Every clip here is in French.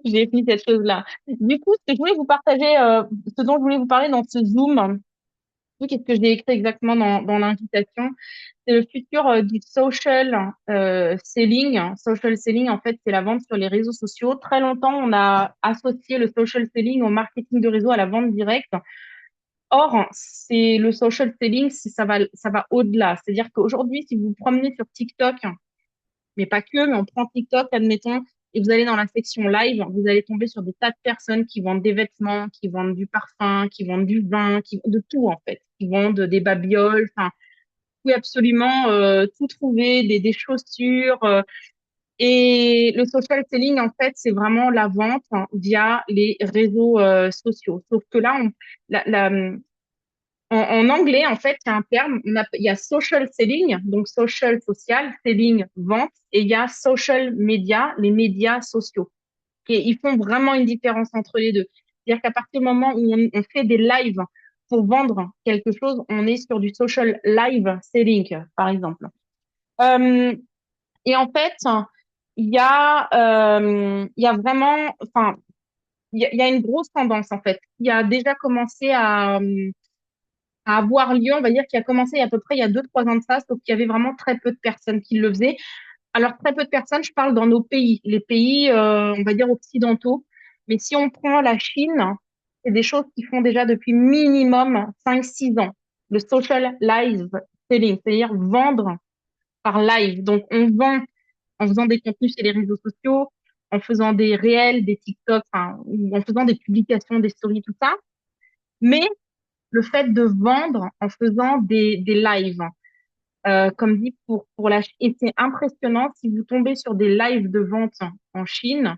j'ai fini cette chose-là. Du coup, ce que je voulais vous partager, ce dont je voulais vous parler dans ce Zoom, qu'est-ce que j'ai écrit exactement dans l'invitation? C'est le futur du social selling. Social selling, en fait, c'est la vente sur les réseaux sociaux. Très longtemps, on a associé le social selling au marketing de réseau, à la vente directe. Or, c'est le social selling, ça va au-delà. C'est-à-dire qu'aujourd'hui, si vous vous promenez sur TikTok, mais pas que, mais on prend TikTok, admettons, et vous allez dans la section live, vous allez tomber sur des tas de personnes qui vendent des vêtements, qui vendent du parfum, qui vendent du vin, de tout en fait, qui vendent des babioles, enfin, vous pouvez absolument tout trouver, des chaussures. Et le social selling, en fait, c'est vraiment la vente via les réseaux sociaux. Sauf que là, en anglais, en fait, il y a un terme, il y a social selling, donc social, social, selling, vente, et il y a social media, les médias sociaux. Et ils font vraiment une différence entre les deux. C'est-à-dire qu'à partir du moment où on fait des lives pour vendre quelque chose, on est sur du social live selling, par exemple. Euh, et en fait, il y a vraiment, enfin, il y a une grosse tendance, en fait, qui a déjà commencé à avoir lieu, on va dire, qui a commencé à peu près il y a 2, 3 ans de ça, sauf qu'il y avait vraiment très peu de personnes qui le faisaient. Alors, très peu de personnes, je parle dans nos pays, les pays, on va dire, occidentaux. Mais si on prend la Chine, c'est des choses qui font déjà depuis minimum 5, 6 ans. Le social live selling, c'est-à-dire vendre par live. Donc, on vend en faisant des contenus sur les réseaux sociaux, en faisant des réels, des TikTok, enfin, ou en faisant des publications, des stories, tout ça. Mais le fait de vendre en faisant des lives, comme dit pour la et c'est impressionnant si vous tombez sur des lives de vente en Chine,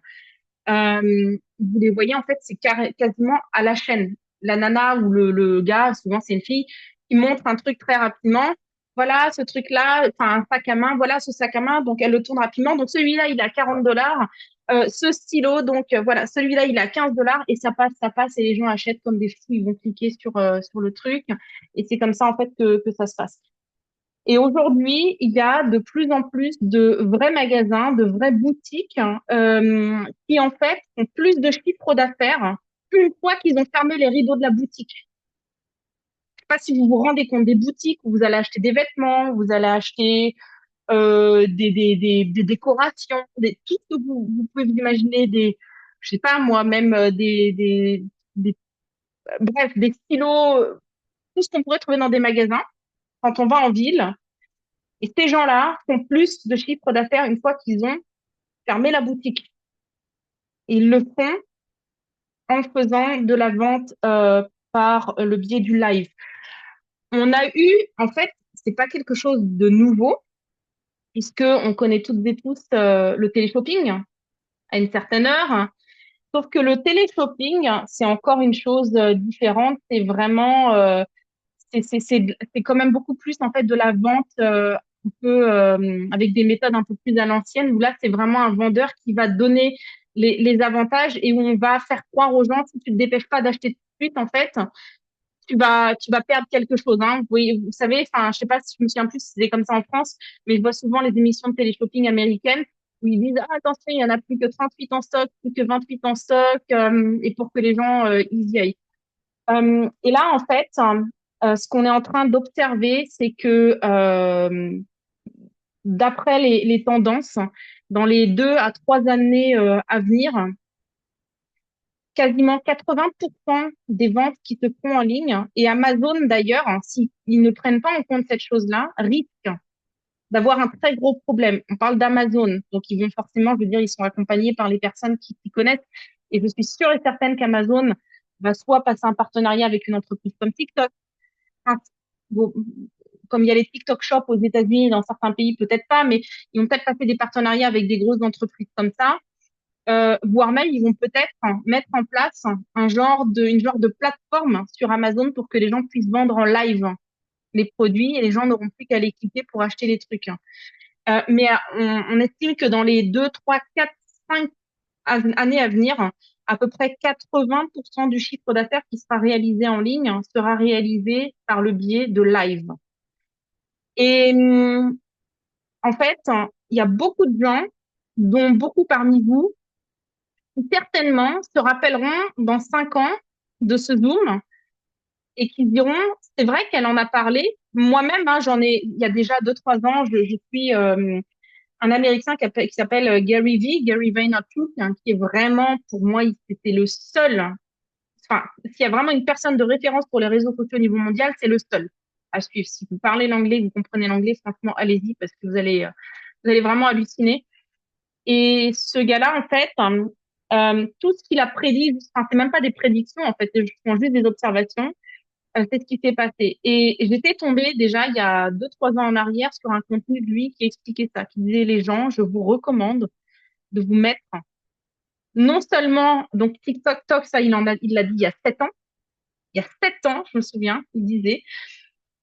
vous les voyez en fait c'est quasiment à la chaîne. La nana ou le gars, souvent c'est une fille, qui montre un truc très rapidement. Voilà ce truc-là, enfin un sac à main. Voilà ce sac à main, donc elle le tourne rapidement. Donc celui-là il est à 40 $. Ce stylo, donc voilà, celui-là il est à 15 $ et ça passe et les gens achètent comme des fous. Ils vont cliquer sur le truc et c'est comme ça en fait que ça se passe. Et aujourd'hui, il y a de plus en plus de vrais magasins, de vraies boutiques qui en fait ont plus de chiffre d'affaires une fois qu'ils ont fermé les rideaux de la boutique. Je sais pas si vous vous rendez compte des boutiques où vous allez acheter des vêtements, vous allez acheter des décorations, tout ce que vous pouvez vous imaginer, je sais pas moi, même bref, des stylos, tout ce qu'on pourrait trouver dans des magasins quand on va en ville. Et ces gens-là font plus de chiffre d'affaires une fois qu'ils ont fermé la boutique. Et ils le font en faisant de la vente par le biais du live. On a eu, en fait, c'est pas quelque chose de nouveau, puisque on connaît toutes et tous le téléshopping à une certaine heure. Sauf que le téléshopping, c'est encore une chose différente. C'est vraiment, c'est quand même beaucoup plus en fait de la vente un peu avec des méthodes un peu plus à l'ancienne. Où là, c'est vraiment un vendeur qui va donner les avantages et où on va faire croire aux gens si tu te dépêches pas d'acheter tout de suite, en fait, tu vas perdre quelque chose. Hein. Vous savez, enfin, je sais pas si je me souviens plus si c'est comme ça en France, mais je vois souvent les émissions de télé-shopping américaines où ils disent, ah, attention, il y en a plus que 38 en stock, plus que 28 en stock, et pour que les gens ils y aillent. Et là, en fait, ce qu'on est en train d'observer, c'est que d'après les tendances, dans les 2 à 3 années à venir, quasiment 80% des ventes qui se font en ligne, et Amazon d'ailleurs, hein, s'ils ne prennent pas en compte cette chose-là, risquent d'avoir un très gros problème. On parle d'Amazon, donc ils vont forcément, je veux dire, ils sont accompagnés par les personnes qui connaissent, et je suis sûre et certaine qu'Amazon va soit passer un partenariat avec une entreprise comme TikTok, hein, bon, comme il y a les TikTok Shop aux États-Unis, dans certains pays, peut-être pas, mais ils vont peut-être passer des partenariats avec des grosses entreprises comme ça, voire même ils vont peut-être mettre en place une genre de plateforme sur Amazon pour que les gens puissent vendre en live les produits et les gens n'auront plus qu'à les cliquer pour acheter les trucs. Mais on estime que dans les 2, 3, 4, 5 années à venir, à peu près 80% du chiffre d'affaires qui sera réalisé en ligne sera réalisé par le biais de live. Et en fait, il y a beaucoup de gens, dont beaucoup parmi vous, qui certainement se rappelleront dans 5 ans de ce Zoom et qui diront, c'est vrai qu'elle en a parlé. Moi-même, hein, il y a déjà 2, 3 ans, je suis un Américain qui s'appelle Gary V, Gary Vaynerchuk, hein, qui est vraiment, pour moi, c'était le seul. Enfin, s'il y a vraiment une personne de référence pour les réseaux sociaux au niveau mondial, c'est le seul à suivre. Si vous parlez l'anglais, vous comprenez l'anglais, franchement, allez-y parce que vous allez vraiment halluciner. Et ce gars-là, en fait, tout ce qu'il a prédit, enfin, c'est même pas des prédictions, en fait, ce sont juste des observations. C'est ce qui s'est passé. Et j'étais tombée déjà il y a 2, 3 ans en arrière sur un contenu de lui qui expliquait ça, qui disait les gens, je vous recommande de vous mettre non seulement, donc TikTok, ça, il l'a dit il y a 7 ans. Il y a 7 ans, je me souviens, il disait.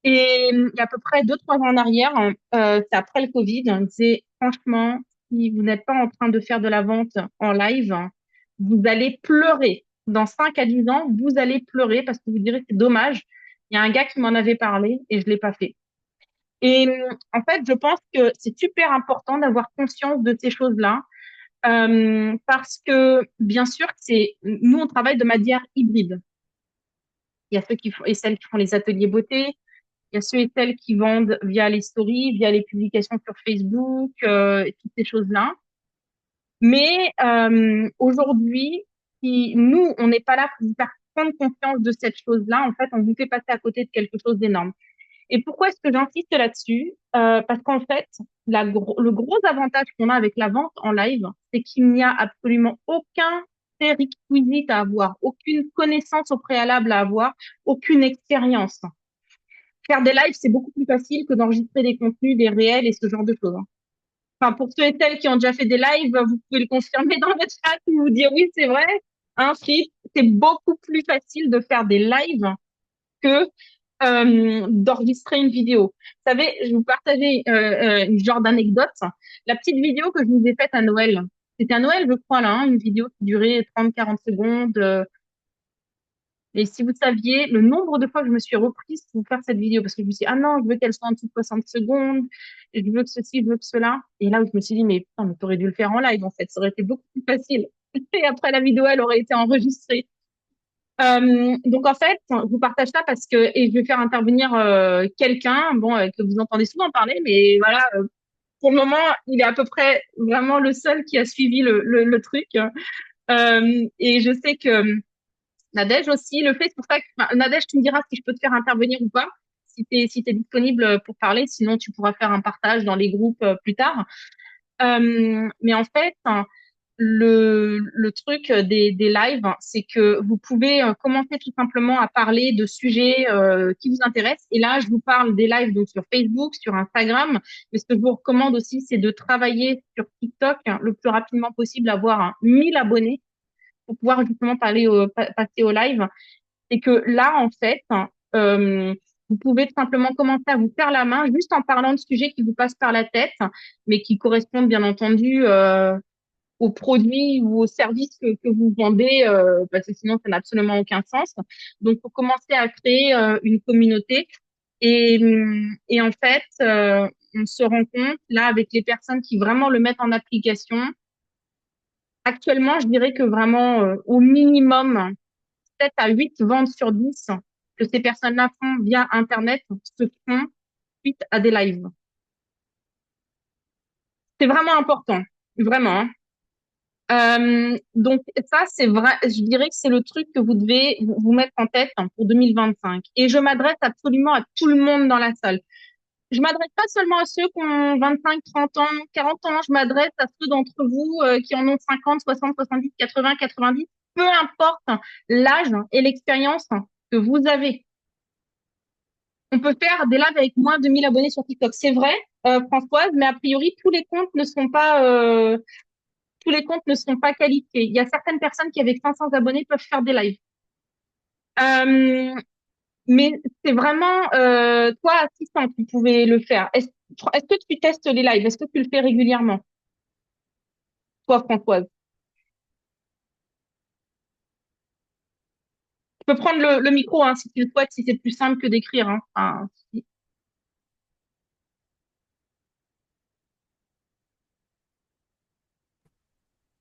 Et il y a à peu près 2, 3 ans en arrière, hein, c'est après le Covid, hein, il disait, franchement, si vous n'êtes pas en train de faire de la vente en live, hein, vous allez pleurer. Dans 5 à 10 ans, vous allez pleurer parce que vous direz, c'est dommage. Il y a un gars qui m'en avait parlé et je l'ai pas fait. Et en fait, je pense que c'est super important d'avoir conscience de ces choses-là parce que, bien sûr, nous, on travaille de manière hybride. Il y a ceux qui font et celles qui font les ateliers beauté. Il y a ceux et celles qui vendent via les stories, via les publications sur Facebook, et toutes ces choses-là. Mais aujourd'hui, si nous, on n'est pas là pour vous faire prendre conscience de cette chose-là, en fait, on vous fait passer à côté de quelque chose d'énorme. Et pourquoi est-ce que j'insiste là-dessus? Parce qu'en fait, le gros avantage qu'on a avec la vente en live, c'est qu'il n'y a absolument aucun prérequisite à avoir, aucune connaissance au préalable à avoir, aucune expérience. Faire des lives, c'est beaucoup plus facile que d'enregistrer des contenus, des réels et ce genre de choses, hein. Enfin, pour ceux et celles qui ont déjà fait des lives, vous pouvez le confirmer dans le chat ou vous dire oui, c'est vrai. Hein, c'est beaucoup plus facile de faire des lives que d'enregistrer une vidéo. Vous savez, je vais vous partager une genre d'anecdote. La petite vidéo que je vous ai faite à Noël, c'était à Noël, je crois, là, hein, une vidéo qui durait 30, 40 secondes. Et si vous saviez le nombre de fois que je me suis reprise pour faire cette vidéo, parce que je me suis dit, ah non, je veux qu'elle soit en dessous de 60 secondes, et je veux que ceci, je veux que cela. Et là où je me suis dit, mais putain, mais t'aurais dû le faire en live, en fait, ça aurait été beaucoup plus facile. Et après, la vidéo, elle aurait été enregistrée. Donc, en fait, je vous partage ça parce que, et je vais faire intervenir quelqu'un, bon, que vous entendez souvent parler, mais voilà, pour le moment, il est à peu près vraiment le seul qui a suivi le truc. Et je sais que Nadège aussi le fait. C'est pour ça que, enfin, Nadège, tu me diras si je peux te faire intervenir ou pas, si t'es disponible pour parler. Sinon, tu pourras faire un partage dans les groupes plus tard. Mais en fait, hein, le truc des lives, hein, c'est que vous pouvez commencer tout simplement à parler de sujets qui vous intéressent. Et là, je vous parle des lives donc sur Facebook, sur Instagram. Mais ce que je vous recommande aussi, c'est de travailler sur TikTok hein, le plus rapidement possible, avoir 1000 abonnés pour pouvoir justement passer au live. C'est que là, en fait, vous pouvez tout simplement commencer à vous faire la main juste en parlant de sujets qui vous passent par la tête, mais qui correspondent bien entendu aux produits ou aux services que vous vendez, parce que sinon, ça n'a absolument aucun sens. Donc, faut commencer à créer une communauté. Et en fait, on se rend compte, là, avec les personnes qui vraiment le mettent en application, actuellement, je dirais que vraiment, au minimum, 7 à 8 ventes sur 10 que ces personnes-là font via Internet se font suite à des lives. C'est vraiment important, vraiment, hein. Donc ça, c'est vrai, je dirais que c'est le truc que vous devez vous mettre en tête hein, pour 2025. Et je m'adresse absolument à tout le monde dans la salle. Je m'adresse pas seulement à ceux qui ont 25, 30 ans, 40 ans, je m'adresse à ceux d'entre vous qui en ont 50, 60, 70, 80, 90, peu importe l'âge et l'expérience que vous avez. On peut faire des lives avec moins de 1000 abonnés sur TikTok. C'est vrai, Françoise, mais a priori, tous les comptes ne sont pas qualifiés. Il y a certaines personnes qui, avec 500 abonnés, peuvent faire des lives. Euh, mais c'est vraiment, toi, assistant, tu pouvais le faire. Est-ce que tu testes les lives? Est-ce que tu le fais régulièrement, toi, Françoise? Tu peux prendre le micro, hein, si tu le souhaites, si c'est plus simple que d'écrire, hein. Enfin,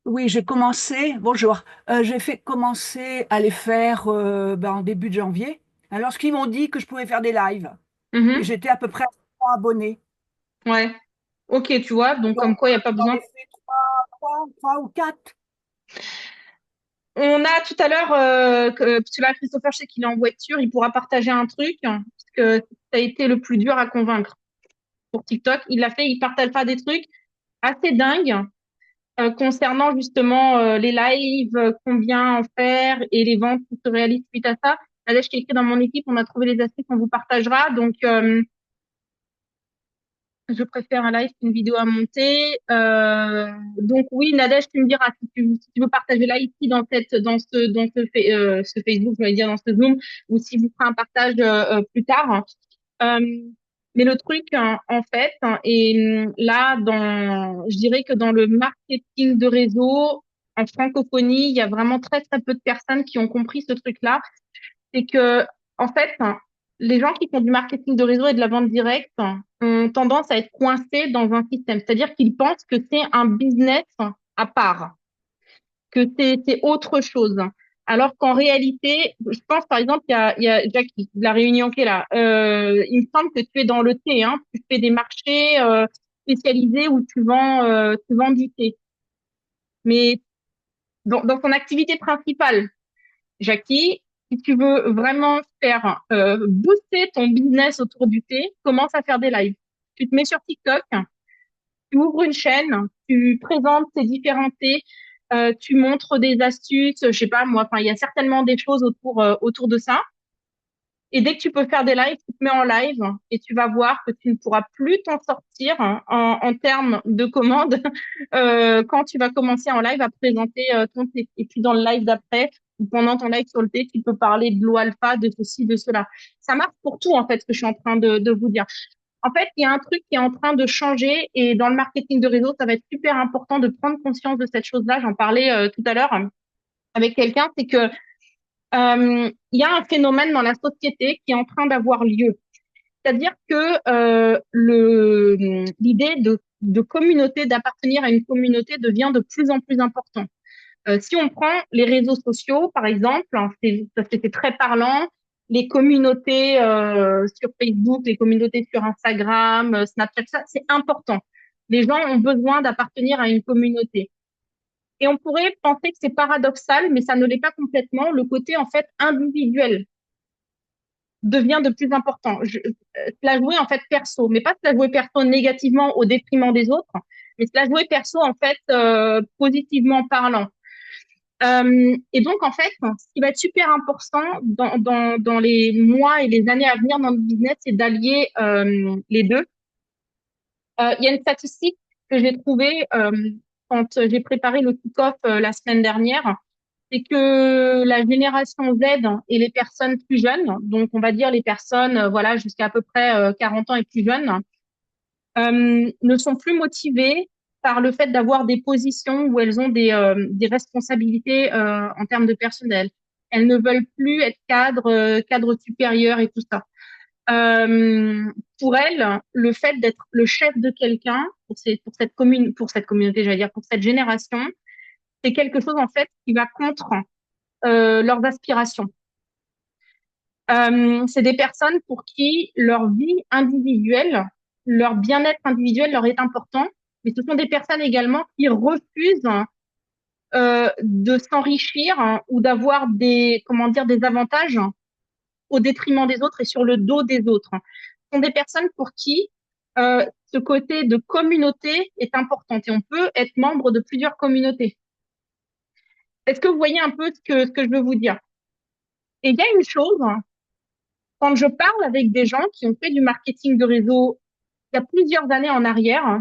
Oui, j'ai commencé, bonjour, j'ai fait commencer à les faire en début de janvier. Alors, ce qu'ils m'ont dit que je pouvais faire des lives. Et Mhm. j'étais à peu près à 100 abonnés. Ouais. Ok, tu vois, donc Donc, comme quoi il n'y a pas j'en besoin. ai fait trois ou quatre. On a tout à l'heure, parce que là, Christopher, je sais qu'il est en voiture, il pourra partager un truc, parce que ça a été le plus dur à convaincre pour TikTok. Il l'a fait, il partage pas des trucs assez dingues concernant justement les lives, combien en faire et les ventes qui se réalisent suite à ça. Là, je t'ai écrit dans mon équipe, on a trouvé les astuces qu'on vous partagera. Donc, je préfère un live qu'une vidéo à monter. Donc oui, Nadège, tu me diras si tu veux partager là ici ce Facebook, je vais dire dans ce Zoom, ou si vous ferez un partage plus tard. Euh, mais le truc, hein, en fait, hein, et là, je dirais que dans le marketing de réseau, en francophonie, il y a vraiment très très peu de personnes qui ont compris ce truc-là. C'est que, en fait, hein, les gens qui font du marketing de réseau et de la vente directe ont tendance à être coincés dans un système. C'est-à-dire qu'ils pensent que c'est un business à part, que c'est autre chose. Alors qu'en réalité, je pense par exemple, il y a Jackie de la Réunion qui est là. Il me semble que tu es dans le thé, hein. Tu fais des marchés spécialisés où tu vends du thé. Mais dans ton activité principale, Jackie, si tu veux vraiment faire booster ton business autour du thé, commence à faire des lives. Tu te mets sur TikTok, tu ouvres une chaîne, tu présentes tes différents thés, tu montres des astuces, je sais pas moi, enfin il y a certainement des choses autour de ça. Et dès que tu peux faire des lives, tu te mets en live et tu vas voir que tu ne pourras plus t'en sortir hein, en termes de commandes quand tu vas commencer en live à présenter ton thé. Et puis dans le live d'après, ou pendant ton live sur le thé, tu peux parler de l'eau alpha, de ceci, de cela. Ça marche pour tout en fait, ce que je suis en train de vous dire. En fait, il y a un truc qui est en train de changer et dans le marketing de réseau, ça va être super important de prendre conscience de cette chose-là. J'en parlais tout à l'heure avec quelqu'un, c'est que il y a un phénomène dans la société qui est en train d'avoir lieu. C'est-à-dire que l'idée de communauté, d'appartenir à une communauté devient de plus en plus important. Si on prend les réseaux sociaux, par exemple, hein, c'est très parlant. Les communautés sur Facebook, les communautés sur Instagram, Snapchat, ça, c'est important. Les gens ont besoin d'appartenir à une communauté. Et on pourrait penser que c'est paradoxal, mais ça ne l'est pas complètement. Le côté, en fait, individuel devient de plus important. Se la jouer en fait perso, mais pas se la jouer perso négativement au détriment des autres, mais se la jouer perso en fait positivement parlant. Et donc en fait, ce qui va être super important dans les mois et les années à venir dans le business, c'est d'allier les deux. Il y a une statistique que j'ai trouvée quand j'ai préparé le kick-off la semaine dernière, c'est que la génération Z et les personnes plus jeunes, donc on va dire les personnes voilà jusqu'à à peu près 40 ans et plus jeunes, ne sont plus motivées par le fait d'avoir des positions où elles ont des responsabilités en termes de personnel. Elles ne veulent plus être cadres supérieurs et tout ça. Euh, pour elles, le fait d'être le chef de quelqu'un pour cette communauté, j'allais dire pour cette génération, c'est quelque chose en fait qui va contre leurs aspirations. C'est des personnes pour qui leur vie individuelle, leur bien-être individuel leur est important, mais ce sont des personnes également qui refusent de s'enrichir ou d'avoir comment dire, des avantages au détriment des autres et sur le dos des autres. Ce sont des personnes pour qui ce côté de communauté est important et on peut être membre de plusieurs communautés. Est-ce que vous voyez un peu ce que je veux vous dire? Et il y a une chose, quand je parle avec des gens qui ont fait du marketing de réseau il y a plusieurs années en arrière,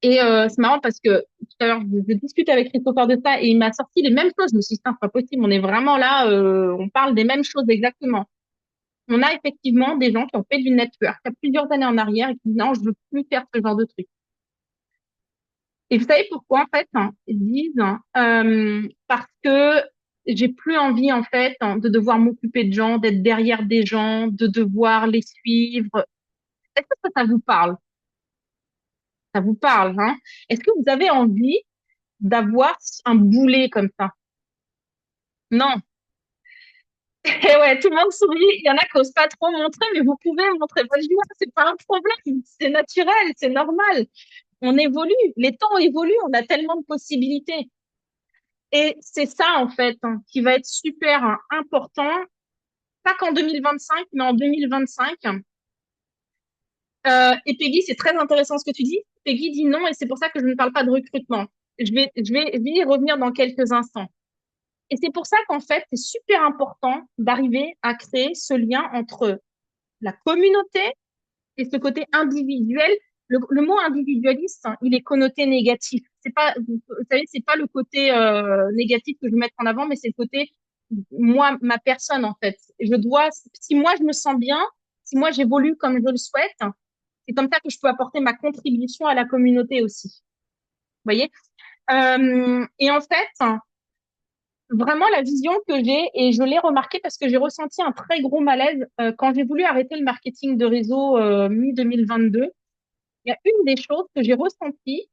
et c'est marrant parce que tout à l'heure, je discute avec Christopher de ça et il m'a sorti les mêmes choses. Je me suis dit, c'est pas possible, on est vraiment là, on parle des mêmes choses exactement. On a effectivement des gens qui ont fait du network il y a plusieurs années en arrière et qui disent, non, je veux plus faire ce genre de truc. Et vous savez pourquoi, en fait, hein, ils disent, parce que j'ai plus envie, en fait, hein, de devoir m'occuper de gens, d'être derrière des gens, de devoir les suivre. Est-ce que ça vous parle? Ça vous parle, hein? Est-ce que vous avez envie d'avoir un boulet comme ça. Non. Et ouais, tout le monde sourit. Il y en a qui osent pas trop montrer, mais vous pouvez montrer votre joie. C'est pas un problème. C'est naturel, c'est normal. On évolue. Les temps évoluent. On a tellement de possibilités. Et c'est ça, en fait, hein, qui va être super important, pas qu'en 2025, mais en 2025. Et Peggy, c'est très intéressant ce que tu dis. Peggy dit non, et c'est pour ça que je ne parle pas de recrutement. Je vais y revenir dans quelques instants. Et c'est pour ça qu'en fait, c'est super important d'arriver à créer ce lien entre la communauté et ce côté individuel. Le mot individualiste, hein, il est connoté négatif. C'est pas, vous savez, c'est pas le côté négatif que je veux mettre en avant, mais c'est le côté moi, ma personne en fait. Je dois, si moi je me sens bien, si moi j'évolue comme je le souhaite, c'est comme ça que je peux apporter ma contribution à la communauté aussi. Vous voyez? Et en fait, vraiment la vision que j'ai, et je l'ai remarqué parce que j'ai ressenti un très gros malaise quand j'ai voulu arrêter le marketing de réseau mi-2022. Il y a une des choses que j'ai ressenties,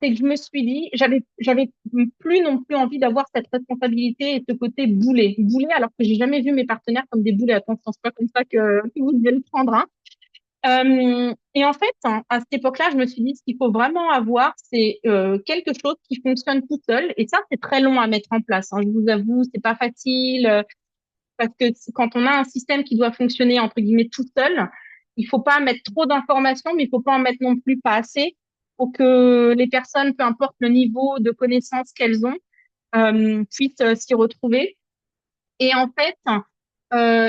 c'est que je me suis dit, j'avais plus non plus envie d'avoir cette responsabilité et ce côté boulet. Boulet, alors que j'ai jamais vu mes partenaires comme des boulets. Attention, c'est pas comme ça que vous devez le prendre, hein. Et en fait, hein, à cette époque-là, je me suis dit, ce qu'il faut vraiment avoir, c'est quelque chose qui fonctionne tout seul. Et ça, c'est très long à mettre en place, hein, je vous avoue, c'est pas facile parce que quand on a un système qui doit fonctionner entre guillemets tout seul, il faut pas mettre trop d'informations, mais il faut pas en mettre non plus pas assez pour que les personnes, peu importe le niveau de connaissance qu'elles ont, puissent s'y retrouver. Et en fait,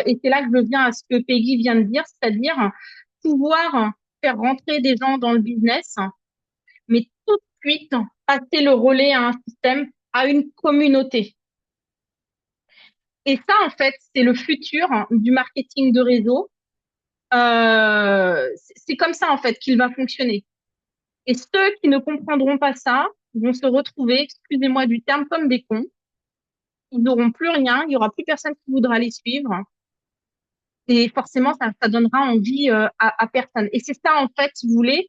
et c'est là que je viens à ce que Peggy vient de dire, c'est-à-dire pouvoir faire rentrer des gens dans le business, mais tout de suite passer le relais à un système, à une communauté. Et ça, en fait, c'est le futur du marketing de réseau. C'est comme ça, en fait, qu'il va fonctionner. Et ceux qui ne comprendront pas ça vont se retrouver, excusez-moi du terme, comme des cons. Ils n'auront plus rien, il y aura plus personne qui voudra les suivre. Et forcément, ça donnera envie à personne. Et c'est ça, en fait, si vous voulez,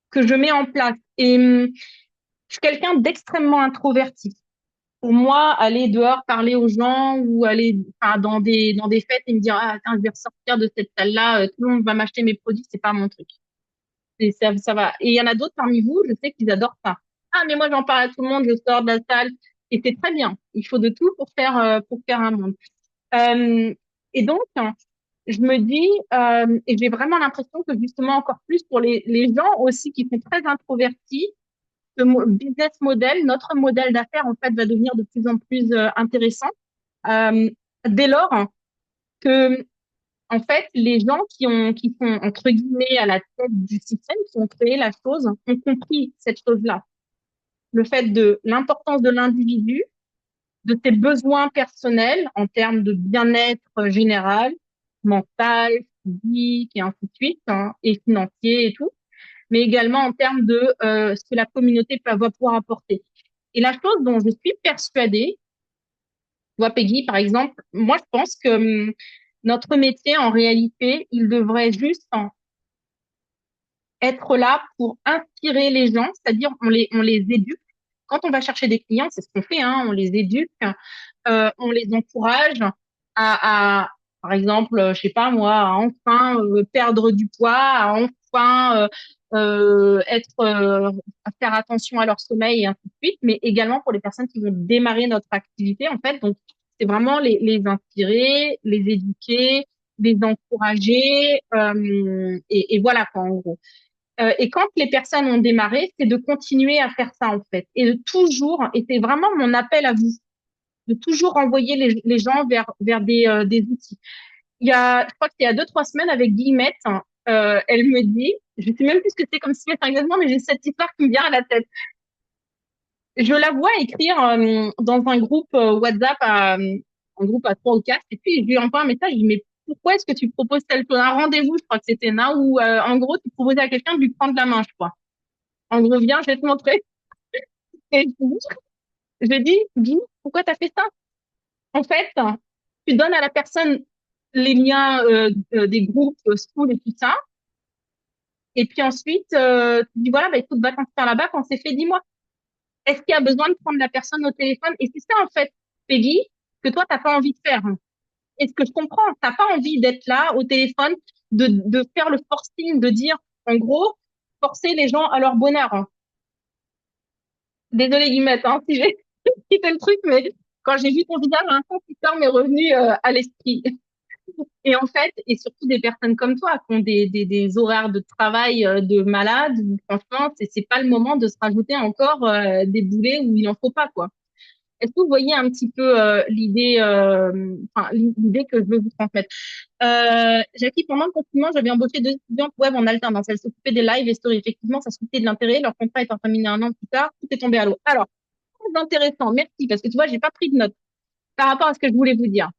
que je mets en place. Et je suis quelqu'un d'extrêmement introverti. Pour moi, aller dehors parler aux gens ou aller enfin, dans des fêtes et me dire ah attends, je vais ressortir de cette salle-là, tout le monde va m'acheter mes produits, c'est pas mon truc. Et ça va. Et il y en a d'autres parmi vous, je sais qu'ils adorent ça. Ah mais moi j'en parle à tout le monde, je sors de la salle et c'est très bien. Il faut de tout pour faire un monde. Euh, et donc je me dis et j'ai vraiment l'impression que justement encore plus pour les gens aussi qui sont très introvertis, business model, notre modèle d'affaires, en fait, va devenir de plus en plus intéressant. Euh, dès lors que, en fait, les gens qui sont, entre guillemets, à la tête du système, qui ont créé la chose, ont compris cette chose-là. Le fait de l'importance de l'individu, de ses besoins personnels en termes de bien-être général, mental, physique et ainsi de suite, hein, et financier et tout, mais également en termes de ce que la communauté va pouvoir apporter. Et la chose dont je suis persuadée, toi Peggy par exemple, moi je pense que notre métier en réalité, il devrait juste être là pour inspirer les gens, c'est-à-dire on les éduque. Quand on va chercher des clients, c'est ce qu'on fait, hein, on les éduque, on les encourage par exemple, je sais pas moi, à enfin perdre du poids, à enfin être, à faire attention à leur sommeil et ainsi de suite, mais également pour les personnes qui vont démarrer notre activité, en fait. Donc, c'est vraiment les inspirer, les éduquer, les encourager, et voilà quoi, en gros. Et quand les personnes ont démarré, c'est de continuer à faire ça en fait, et de toujours, et c'est vraiment mon appel à vous, de toujours envoyer les gens vers des outils. Je crois que c'était il y a 2, 3 semaines avec Guillemette, hein, elle me dit, je sais même plus ce que c'est comme si exactement, mais j'ai cette histoire qui me vient à la tête. Je la vois écrire dans un groupe WhatsApp, un groupe à 3 ou 4, et puis je lui envoie un message, je lui dis, mais pourquoi est-ce que tu proposes tel chose, un rendez-vous, je crois que c'était là, où en gros, tu proposais à quelqu'un de lui prendre la main, je crois. En gros, viens, je vais te montrer. Et je lui dis, Guy, pourquoi t'as fait ça? En fait, tu donnes à la personne les liens des groupes school et tout ça, et puis ensuite, tu dis, voilà, bah, écoute, va t'inscrire là-bas quand c'est fait, dis-moi. Est-ce qu'il y a besoin de prendre la personne au téléphone? Et c'est ça, en fait, Peggy, que toi, t'as pas envie de faire. Et ce que je comprends, t'as pas envie d'être là au téléphone, de faire le forcing, de dire, en gros, forcer les gens à leur bonheur. Désolée, Guillemette, hein, si j'ai quitté le truc, mais quand j'ai vu ton visage, un confiteur m'est revenu à l'esprit. Et en fait, et surtout des personnes comme toi qui ont des horaires de travail de malade, franchement, c'est pas le moment de se rajouter encore des boulets où il en faut pas, quoi. Est-ce que vous voyez un petit peu enfin, l'idée que je veux vous transmettre? Jackie, pendant le confinement, j'avais embauché deux étudiantes web en alternance. Elles s'occupaient des lives et stories. Effectivement, ça suscitait de l'intérêt. Leur contrat étant terminé un an plus tard, tout est tombé à l'eau. Alors, très intéressant, merci, parce que tu vois, j'ai pas pris de notes par rapport à ce que je voulais vous dire.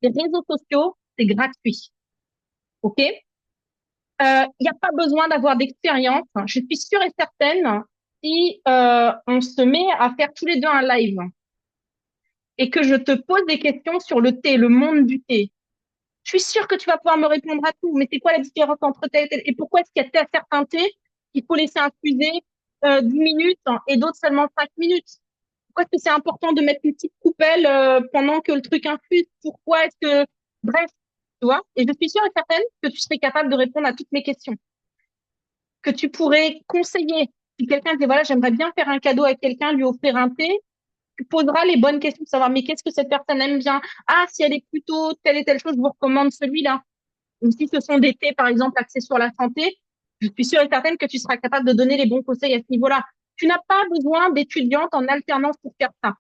Les réseaux sociaux, c'est gratuit, ok? Il n'y a pas besoin d'avoir d'expérience. Je suis sûre et certaine si on se met à faire tous les deux un live et que je te pose des questions sur le thé, le monde du thé. Je suis sûre que tu vas pouvoir me répondre à tout, mais c'est quoi la différence entre tel et tel? Et pourquoi est-ce qu'il y a certains thés qu'il faut laisser infuser 10 minutes et d'autres seulement 5 minutes? Pourquoi est-ce que c'est important de mettre une petite coupelle pendant que le truc infuse? Pourquoi est-ce que... Bref, tu vois? Et je suis sûre et certaine que tu serais capable de répondre à toutes mes questions, que tu pourrais conseiller. Si quelqu'un dit, voilà, j'aimerais bien faire un cadeau à quelqu'un, lui offrir un thé, tu poseras les bonnes questions pour savoir, mais qu'est-ce que cette personne aime bien? Ah, si elle est plutôt telle et telle chose, je vous recommande celui-là. Ou si ce sont des thés, par exemple, axés sur la santé, je suis sûre et certaine que tu seras capable de donner les bons conseils à ce niveau-là. Tu n'as pas besoin d'étudiante en alternance pour faire ça.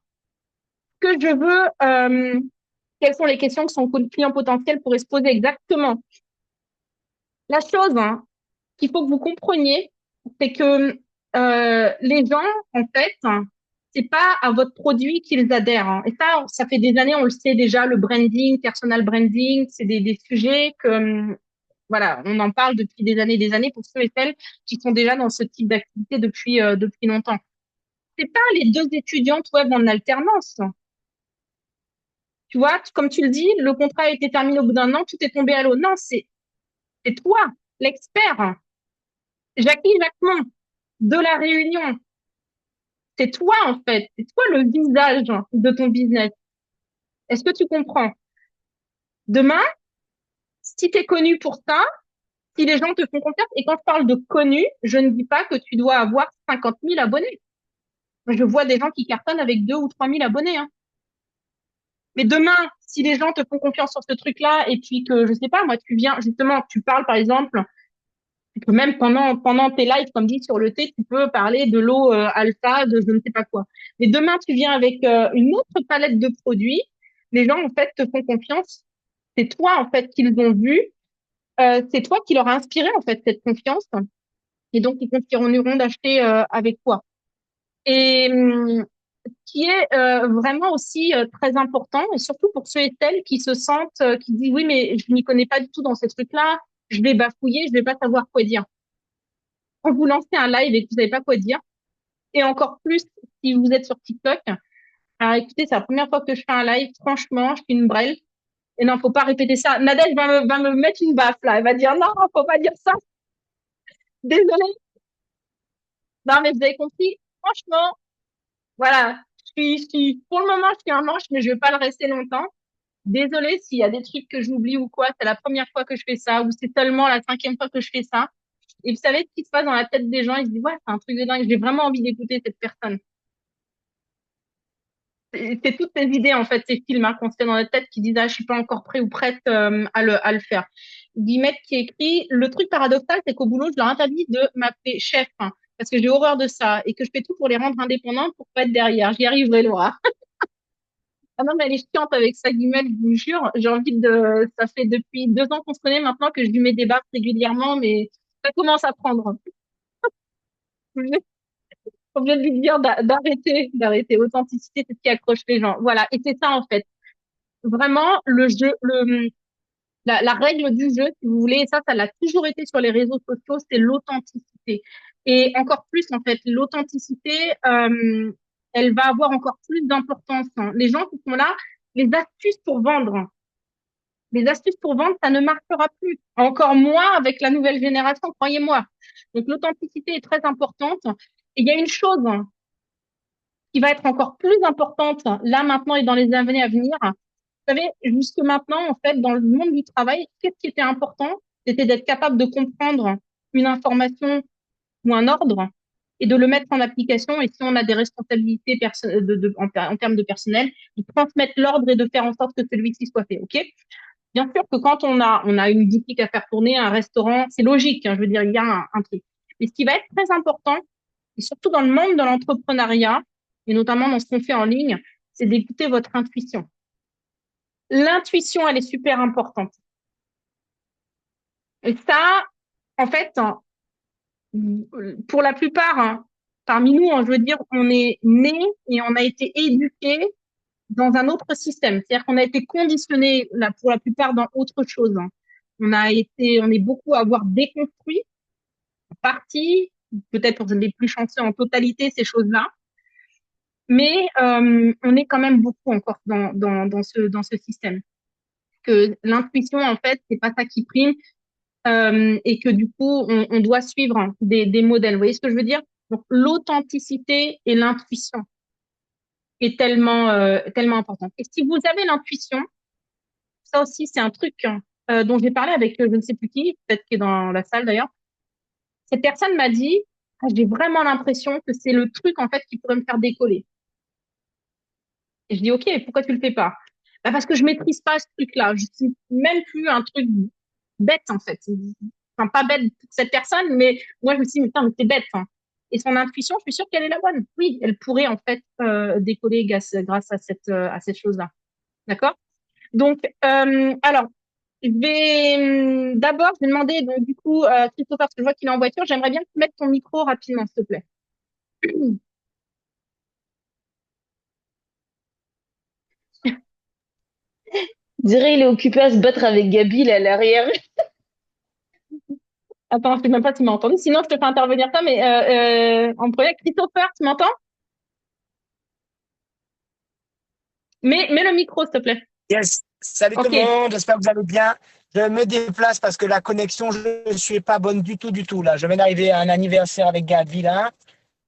Ce que je veux, quelles sont les questions que son client potentiel pourrait se poser exactement? La chose qu'il faut que vous compreniez, c'est que les gens, en fait, c'est pas à votre produit qu'ils adhèrent, hein. Et ça fait des années, on le sait déjà, le branding, personal branding, c'est des sujets que, voilà, on en parle depuis des années pour ceux et celles qui sont déjà dans ce type d'activité depuis longtemps. C'est pas les deux étudiantes web en alternance. Tu vois, comme tu le dis, le contrat a été terminé au bout d'un an, tout est tombé à l'eau. Non, c'est toi, l'expert, Jackie Jacquemont de la Réunion. C'est toi, en fait. C'est toi le visage de ton business. Est-ce que tu comprends? Demain, si tu es connu pour ça, si les gens te font confiance, et quand je parle de connu, je ne dis pas que tu dois avoir 50 000 abonnés. Je vois des gens qui cartonnent avec 2 ou 3 000 abonnés, hein. Mais demain, si les gens te font confiance sur ce truc-là, et puis que, je sais pas, moi, tu viens, justement, tu parles, par exemple, tu peux même pendant tes lives, comme dit sur le thé, tu peux parler de l'eau alpha, de je ne sais pas quoi. Mais demain, tu viens avec une autre palette de produits. Les gens, en fait, te font confiance. C'est toi, en fait, qu'ils ont vu. C'est toi qui leur a inspiré, en fait, cette confiance. Et donc, ils continueront d'acheter avec toi. Et ce qui est vraiment aussi très important, et surtout pour ceux et celles qui se sentent, qui disent, oui, mais je m'y connais pas du tout dans ces trucs-là, je vais bafouiller, je vais pas savoir quoi dire. Quand vous lancez un live et que vous savez pas quoi dire, et encore plus si vous êtes sur TikTok, alors écoutez, c'est la première fois que je fais un live, franchement, je suis une brêle, et non, faut pas répéter ça. Nadège va me mettre une baffe, là, elle va dire, non, faut pas dire ça, désolée. Non, mais vous avez compris, franchement, voilà, pour le moment, je suis un manche, mais je vais pas le rester longtemps. Désolée s'il y a des trucs que j'oublie ou quoi, c'est la première fois que je fais ça, ou c'est seulement la 5e fois que je fais ça. Et vous savez ce qui se passe dans la tête des gens, ils se disent, ouais, c'est un truc de dingue, j'ai vraiment envie d'écouter cette personne. C'est toutes ces idées, en fait, ces films qu'on se fait dans la tête qui disent, ah, je suis pas encore prêt ou prête à le faire. Guillemette qui écrit, le truc paradoxal, c'est qu'au boulot, je leur interdis de m'appeler chef, hein, parce que j'ai horreur de ça, et que je fais tout pour les rendre indépendants pour pas être derrière. J'y arriverai, Laura. Ah non, mais elle est chiante avec sa guimelle, je vous jure. J'ai envie de, ça fait depuis 2 ans qu'on se connaît maintenant que je lui mets des baffes régulièrement, mais ça commence à prendre. Je suis obligée de lui dire d'arrêter. Authenticité, c'est ce qui accroche les gens. Voilà. Et c'est ça, en fait. Vraiment, le jeu, la règle du jeu, si vous voulez, et ça l'a toujours été sur les réseaux sociaux, c'est l'authenticité. Et encore plus, en fait, l'authenticité, elle va avoir encore plus d'importance, hein. Les gens qui sont là, les astuces pour vendre. Les astuces pour vendre, ça ne marchera plus. Encore moins avec la nouvelle génération, croyez-moi. Donc, l'authenticité est très importante. Et il y a une chose, hein, qui va être encore plus importante là maintenant et dans les années à venir. Vous savez, jusque maintenant, en fait, dans le monde du travail, qu'est-ce qui était important? C'était d'être capable de comprendre une information ou un ordre et de le mettre en application. Et si on a des responsabilités en termes de personnel, de transmettre l'ordre et de faire en sorte que celui-ci soit fait. OK? Bien sûr que quand on a une boutique à faire tourner, un restaurant, c'est logique. Hein, je veux dire, il y a un truc. Mais ce qui va être très important, et surtout dans le monde de l'entrepreneuriat, et notamment dans ce qu'on fait en ligne, c'est d'écouter votre intuition. L'intuition, elle est super importante. Et ça, en fait, pour la plupart, hein, parmi nous, hein, je veux dire, on est né et on a été éduqué dans un autre système. C'est-à-dire qu'on a été conditionné, là, pour la plupart, dans autre chose. Hein. On est beaucoup à avoir déconstruit, en partie, peut-être pour les plus chanceux en totalité, ces choses-là. Mais on est quand même beaucoup encore dans ce système. Que l'intuition, en fait, c'est pas ça qui prime et que du coup, on doit suivre hein, des modèles. Vous voyez ce que je veux dire? Donc, l'authenticité et l'intuition est tellement importante. Et si vous avez l'intuition, ça aussi, c'est un truc hein, dont j'ai parlé avec je ne sais plus qui, peut-être qui est dans la salle d'ailleurs. Cette personne m'a dit, ah, j'ai vraiment l'impression que c'est le truc en fait qui pourrait me faire décoller. Et je dis, OK, pourquoi tu le fais pas? Bah, parce que je maîtrise pas ce truc-là. Je suis même plus un truc bête, en fait. Enfin, pas bête pour cette personne, mais moi, je me suis dit, mais putain, mais c'est bête, hein. Et son intuition, je suis sûre qu'elle est la bonne. Oui, elle pourrait, en fait, décoller grâce à cette chose-là. D'accord? Donc, alors, d'abord, je vais demander, donc, du coup, Christopher, parce que je vois qu'il est en voiture, j'aimerais bien que tu mettes ton micro rapidement, s'il te plaît. Je dirais il est occupé à se battre avec Gabi là à l'arrière. Attends, je sais même pas si tu m'as entendu. Sinon, je te fais intervenir ça, mais en premier, Christopher, tu m'entends? Mets le micro, s'il te plaît. Yes. Salut tout Ok. le monde, j'espère que vous allez bien. Je me déplace parce que la connexion, je ne suis pas bonne du tout, du tout là. Je viens d'arriver à un anniversaire avec Gabi là,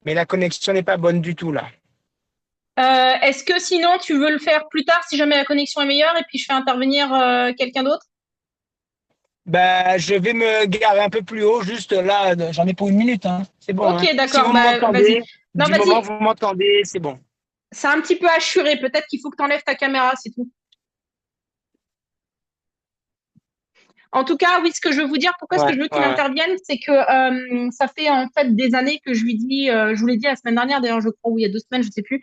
mais la connexion n'est pas bonne du tout là. Est-ce que sinon, tu veux le faire plus tard si jamais la connexion est meilleure et puis je fais intervenir quelqu'un d'autre? Ben, je vais me garer un peu plus haut, juste là, j'en ai pour une minute, hein. C'est bon, Ok, hein. Si d'accord. vous Bah, vas-y. m'entendez, Non, du moment vas-y. que vous m'entendez, c'est bon. C'est un petit peu assuré. Peut-être qu'il faut que tu enlèves ta caméra, c'est tout. En tout cas, oui, ce que je veux vous dire, pourquoi est-ce que Ouais, je veux qu'il ouais. intervienne, c'est que ça fait en fait des années que je lui dis, je vous l'ai dit la semaine dernière, d'ailleurs, je crois, ou il y a 2 semaines, je sais plus.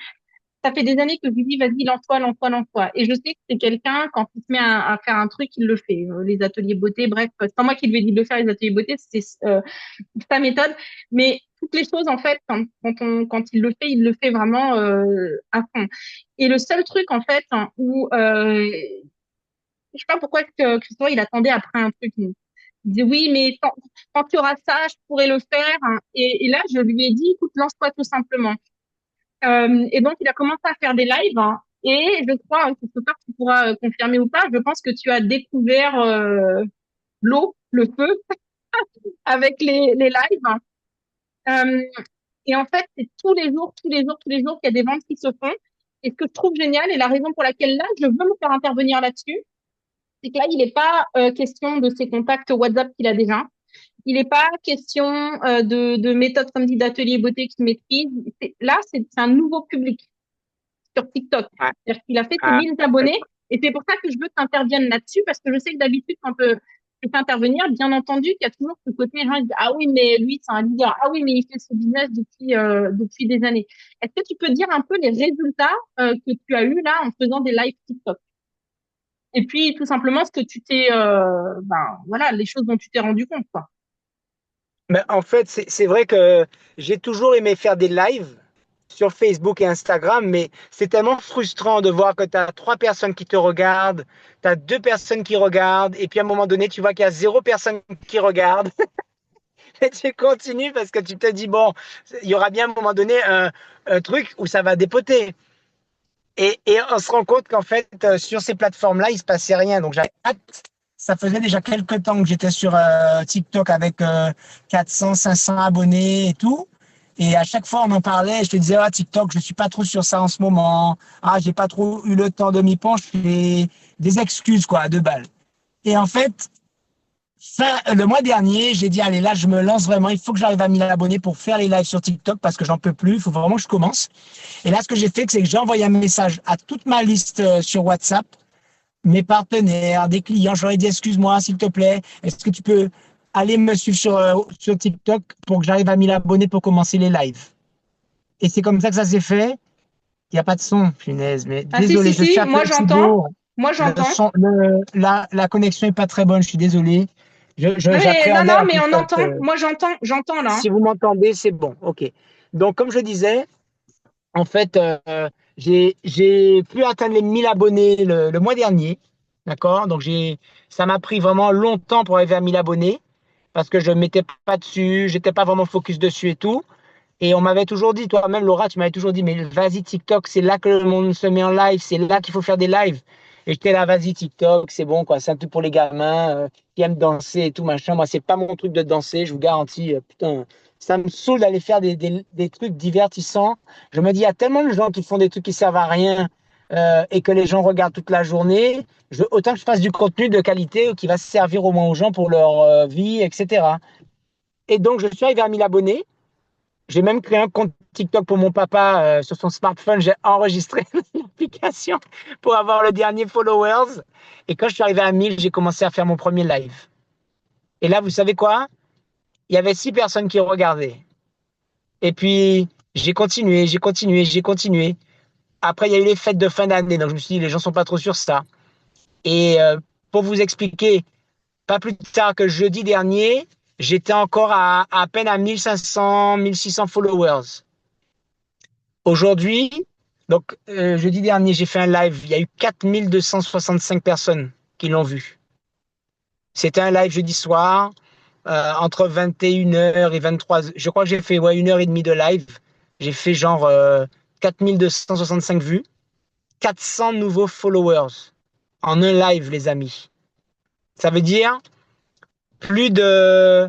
Ça fait des années que je lui dis, vas-y, lance-toi, lance-toi, lance-toi. Et je sais que c'est quelqu'un, quand il se met à faire un truc, il le fait. Les ateliers beauté, bref, c'est pas moi qui lui ai dit de le faire, les ateliers beauté, c'est sa méthode. Mais toutes les choses, en fait, quand il le fait vraiment à fond. Et le seul truc, en fait, hein, où je sais pas pourquoi est-ce que Christophe, il attendait après un truc. Il dit oui, mais quand tu auras ça, je pourrais le faire. Hein. Et là, je lui ai dit, écoute, lance-toi tout simplement. Et donc, il a commencé à faire des lives. Hein, et je crois, hein, quelque part, tu pourras confirmer ou pas, je pense que tu as découvert l'eau, le feu, avec les lives. Hein. Euh, et en fait, c'est tous les jours, tous les jours, tous les jours qu'il y a des ventes qui se font. Et ce que je trouve génial, et la raison pour laquelle là, je veux me faire intervenir là-dessus, c'est que là, il n'est pas question de ses contacts WhatsApp qu'il a déjà. Il n'est pas question de méthodes comme dit d'atelier beauté qu'il maîtrise. Là, c'est un nouveau public sur TikTok. Ouais, C'est-à-dire qu'il a fait ses ouais, 1000 abonnés et c'est pour ça que je veux que tu interviennes là-dessus parce que je sais que d'habitude, quand je fais intervenir, bien entendu, qu'il y a toujours ce côté, les gens ils disent, ah oui, mais lui, c'est un leader. Ah oui, mais il fait ce business depuis des années. Est-ce que tu peux dire un peu les résultats que tu as eu là en faisant des lives TikTok? Et puis, tout simplement, ce que tu t'es, ben, voilà, les choses dont tu t'es rendu compte, quoi. mais en fait, c'est vrai que j'ai toujours aimé faire des lives sur Facebook et Instagram, mais c'est tellement frustrant de voir que tu as trois personnes qui te regardent, tu as deux personnes qui regardent, et puis à un moment donné, tu vois qu'il y a zéro personne qui regarde, et tu continues parce que tu te dis, bon, il y aura bien à un moment donné un truc où ça va dépoter. Et on se rend compte qu'en fait, sur ces plateformes-là, il se passait rien. Donc, j'avais hâte. Ça faisait déjà quelques temps que j'étais sur TikTok avec 400, 500 abonnés et tout. Et à chaque fois, on en parlait. Je te disais, ah, TikTok, je suis pas trop sur ça en ce moment. Ah, j'ai pas trop eu le temps de m'y pencher. Des excuses, quoi, à 2 balles. Et en fait, le mois dernier, j'ai dit, allez, là, je me lance vraiment. Il faut que j'arrive à 1 000 abonnés pour faire les lives sur TikTok parce que j'en peux plus. Il faut vraiment que je commence. Et là, ce que j'ai fait, c'est que j'ai envoyé un message à toute ma liste sur WhatsApp, mes partenaires, des clients. Je leur ai dit, excuse-moi, s'il te plaît, est-ce que tu peux aller me suivre sur TikTok pour que j'arrive à 1 000 abonnés pour commencer les lives. Et c'est comme ça que ça s'est fait. Il n'y a pas de son, punaise, mais Ah si, désolé, si, je suis si, à moi j'entends. Flexibo. Moi Le j'entends. son, la connexion est pas très bonne, je suis désolé. Non mais non, J'appréhendais non, un mais peu on entend. cette. Moi j'entends là. Si vous m'entendez, c'est bon, ok. Donc, comme je disais, en fait, j'ai pu atteindre les 1 000 abonnés le mois dernier, d'accord? Donc, ça m'a pris vraiment longtemps pour arriver à 1 000 abonnés parce que je ne m'étais pas dessus, j'étais pas vraiment focus dessus et tout. Et on m'avait toujours dit, toi-même, Laura, tu m'avais toujours dit, mais vas-y, TikTok, c'est là que le monde se met en live, c'est là qu'il faut faire des lives. Et j'étais là, vas-y, TikTok, c'est bon, quoi, c'est un truc pour les gamins qui aiment danser et tout, machin. Moi, c'est pas mon truc de danser, je vous garantis, putain, ça me saoule d'aller faire des trucs divertissants. Je me dis, il y a tellement de gens qui font des trucs qui servent à rien et que les gens regardent toute la journée. Autant que je fasse du contenu de qualité qui va servir au moins aux gens pour leur vie, etc. Et donc, je suis arrivé à 1 000 abonnés. J'ai même créé un compte TikTok pour mon papa sur son smartphone. J'ai enregistré l'application pour avoir le dernier followers. Et quand je suis arrivé à 1 000, j'ai commencé à faire mon premier live. Et là, vous savez quoi? Il y avait 6 personnes qui regardaient. Et puis, j'ai continué, j'ai continué, j'ai continué. Après, il y a eu les fêtes de fin d'année. Donc, je me suis dit, les gens sont pas trop sur ça. Et pour vous expliquer, pas plus tard que jeudi dernier, j'étais encore à peine à 1 500, 1 600 followers. Aujourd'hui, donc jeudi dernier, j'ai fait un live. Il y a eu 4 265 personnes qui l'ont vu. C'était un live jeudi soir, entre 21 h et 23 h. Je crois que j'ai fait 1 h 30 de live. J'ai fait genre 4 265 vues, 400 nouveaux followers en un live, les amis. Ça veut dire plus de,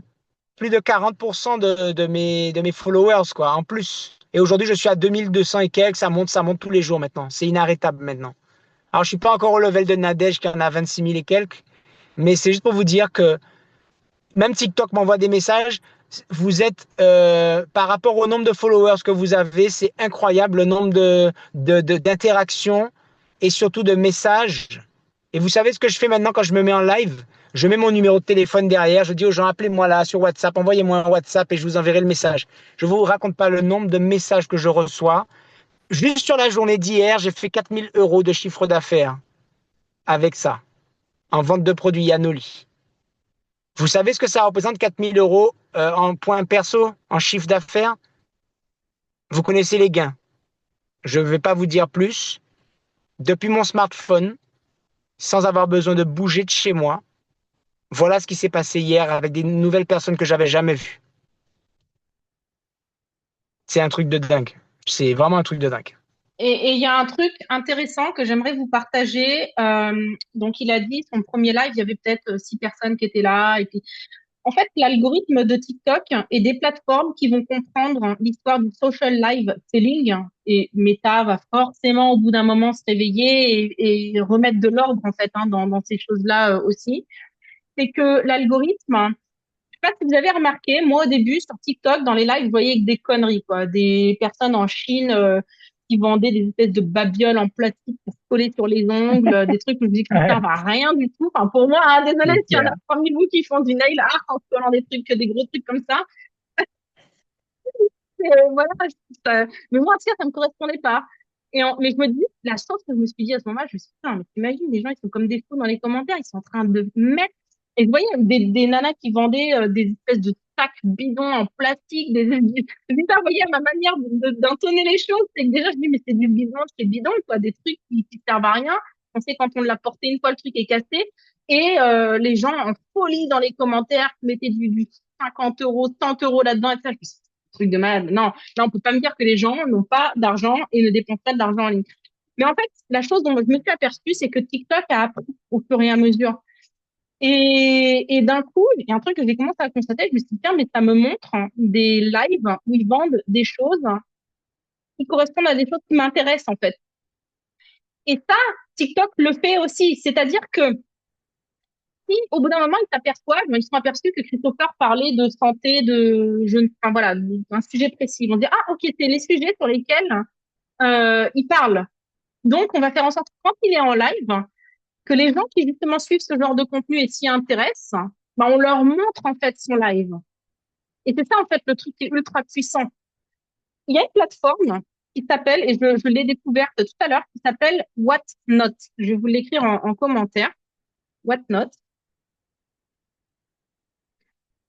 plus de 40% de mes followers, quoi, en plus. Et aujourd'hui, je suis à 2200 et quelques. Ça monte tous les jours maintenant. C'est inarrêtable maintenant. Alors, je suis pas encore au level de Nadège qui en a 26 000 et quelques. Mais c'est juste pour vous dire que même TikTok m'envoie des messages. Vous êtes, par rapport au nombre de followers que vous avez, c'est incroyable le nombre d'interactions et surtout de messages. Et vous savez ce que je fais maintenant quand je me mets en live? Je mets mon numéro de téléphone derrière, je dis aux gens, appelez-moi là sur WhatsApp, envoyez-moi un WhatsApp et je vous enverrai le message. Je ne vous raconte pas le nombre de messages que je reçois. Juste sur la journée d'hier, j'ai fait 4 000 € de chiffre d'affaires avec ça, en vente de produits Yanoli. Vous savez ce que ça représente, 4 000 € en points perso, en chiffre d'affaires? Vous connaissez les gains. Je ne vais pas vous dire plus. Depuis mon smartphone, sans avoir besoin de bouger de chez moi, voilà ce qui s'est passé hier avec des nouvelles personnes que j'avais jamais vues. C'est un truc de dingue. C'est vraiment un truc de dingue. Et il y a un truc intéressant que j'aimerais vous partager. Donc il a dit son premier live, il y avait peut-être 6 personnes qui étaient là. Et puis en fait, l'algorithme de TikTok et des plateformes qui vont comprendre l'histoire du social live selling et Meta va forcément au bout d'un moment se réveiller et remettre de l'ordre en fait dans ces choses-là aussi. C'est que l'algorithme, je sais pas si vous avez remarqué, moi au début sur TikTok dans les lives, je voyais que des conneries quoi, des personnes en Chine qui vendaient des espèces de babioles en plastique pour se coller sur les ongles, des trucs où je me dis que ça Ouais, sert à rien du tout. Enfin pour moi, hein, désolé c'est s'il y en a clair. parmi vous qui font du nail art en se collant des trucs, des gros trucs comme ça. Voilà, mais moi, tu sais, ça me correspondait pas. Mais je me dis, la chance que je me suis dit à ce moment-là, je me suis dit, putain, mais t'imagines, les gens, ils sont comme des fous dans les commentaires, ils sont en train de mettre, et vous voyez, des nanas qui vendaient des espèces de sacs bidons en plastique, je dis ça, vous voyez, ma manière d'intonner les choses, c'est que déjà, je dis, mais c'est du bidon, c'est bidon, quoi, des trucs qui servent à rien. On sait quand on l'a porté une fois, le truc est cassé. Et les gens en folie dans les commentaires qui mettaient du 50 euros, 100 euros là-dedans, et ça, je me suis dit, truc de malade. Non, là, on peut pas me dire que les gens n'ont pas d'argent et ne dépensent pas de l'argent en ligne. Mais en fait, la chose dont je me suis aperçue, c'est que TikTok a appris au fur et à mesure. Et d'un coup, il y a un truc que j'ai commencé à constater, je me suis dit, tiens, mais ça me montre des lives où ils vendent des choses qui correspondent à des choses qui m'intéressent, en fait. Et ça, TikTok le fait aussi. C'est-à-dire que si, au bout d'un moment, ils s'aperçoivent, ils se sont aperçus que Christopher parlait de santé, enfin voilà, d'un sujet précis. Ils vont dire, ah, ok, c'est les sujets sur lesquels il parle. Donc, on va faire en sorte que quand il est en live, que les gens qui justement suivent ce genre de contenu et s'y intéressent, ben, on leur montre en fait son live. Et c'est ça en fait le truc qui est ultra puissant. Il y a une plateforme qui s'appelle, et je l'ai découverte tout à l'heure, qui s'appelle Whatnot. Je vais vous l'écrire en commentaire. Whatnot.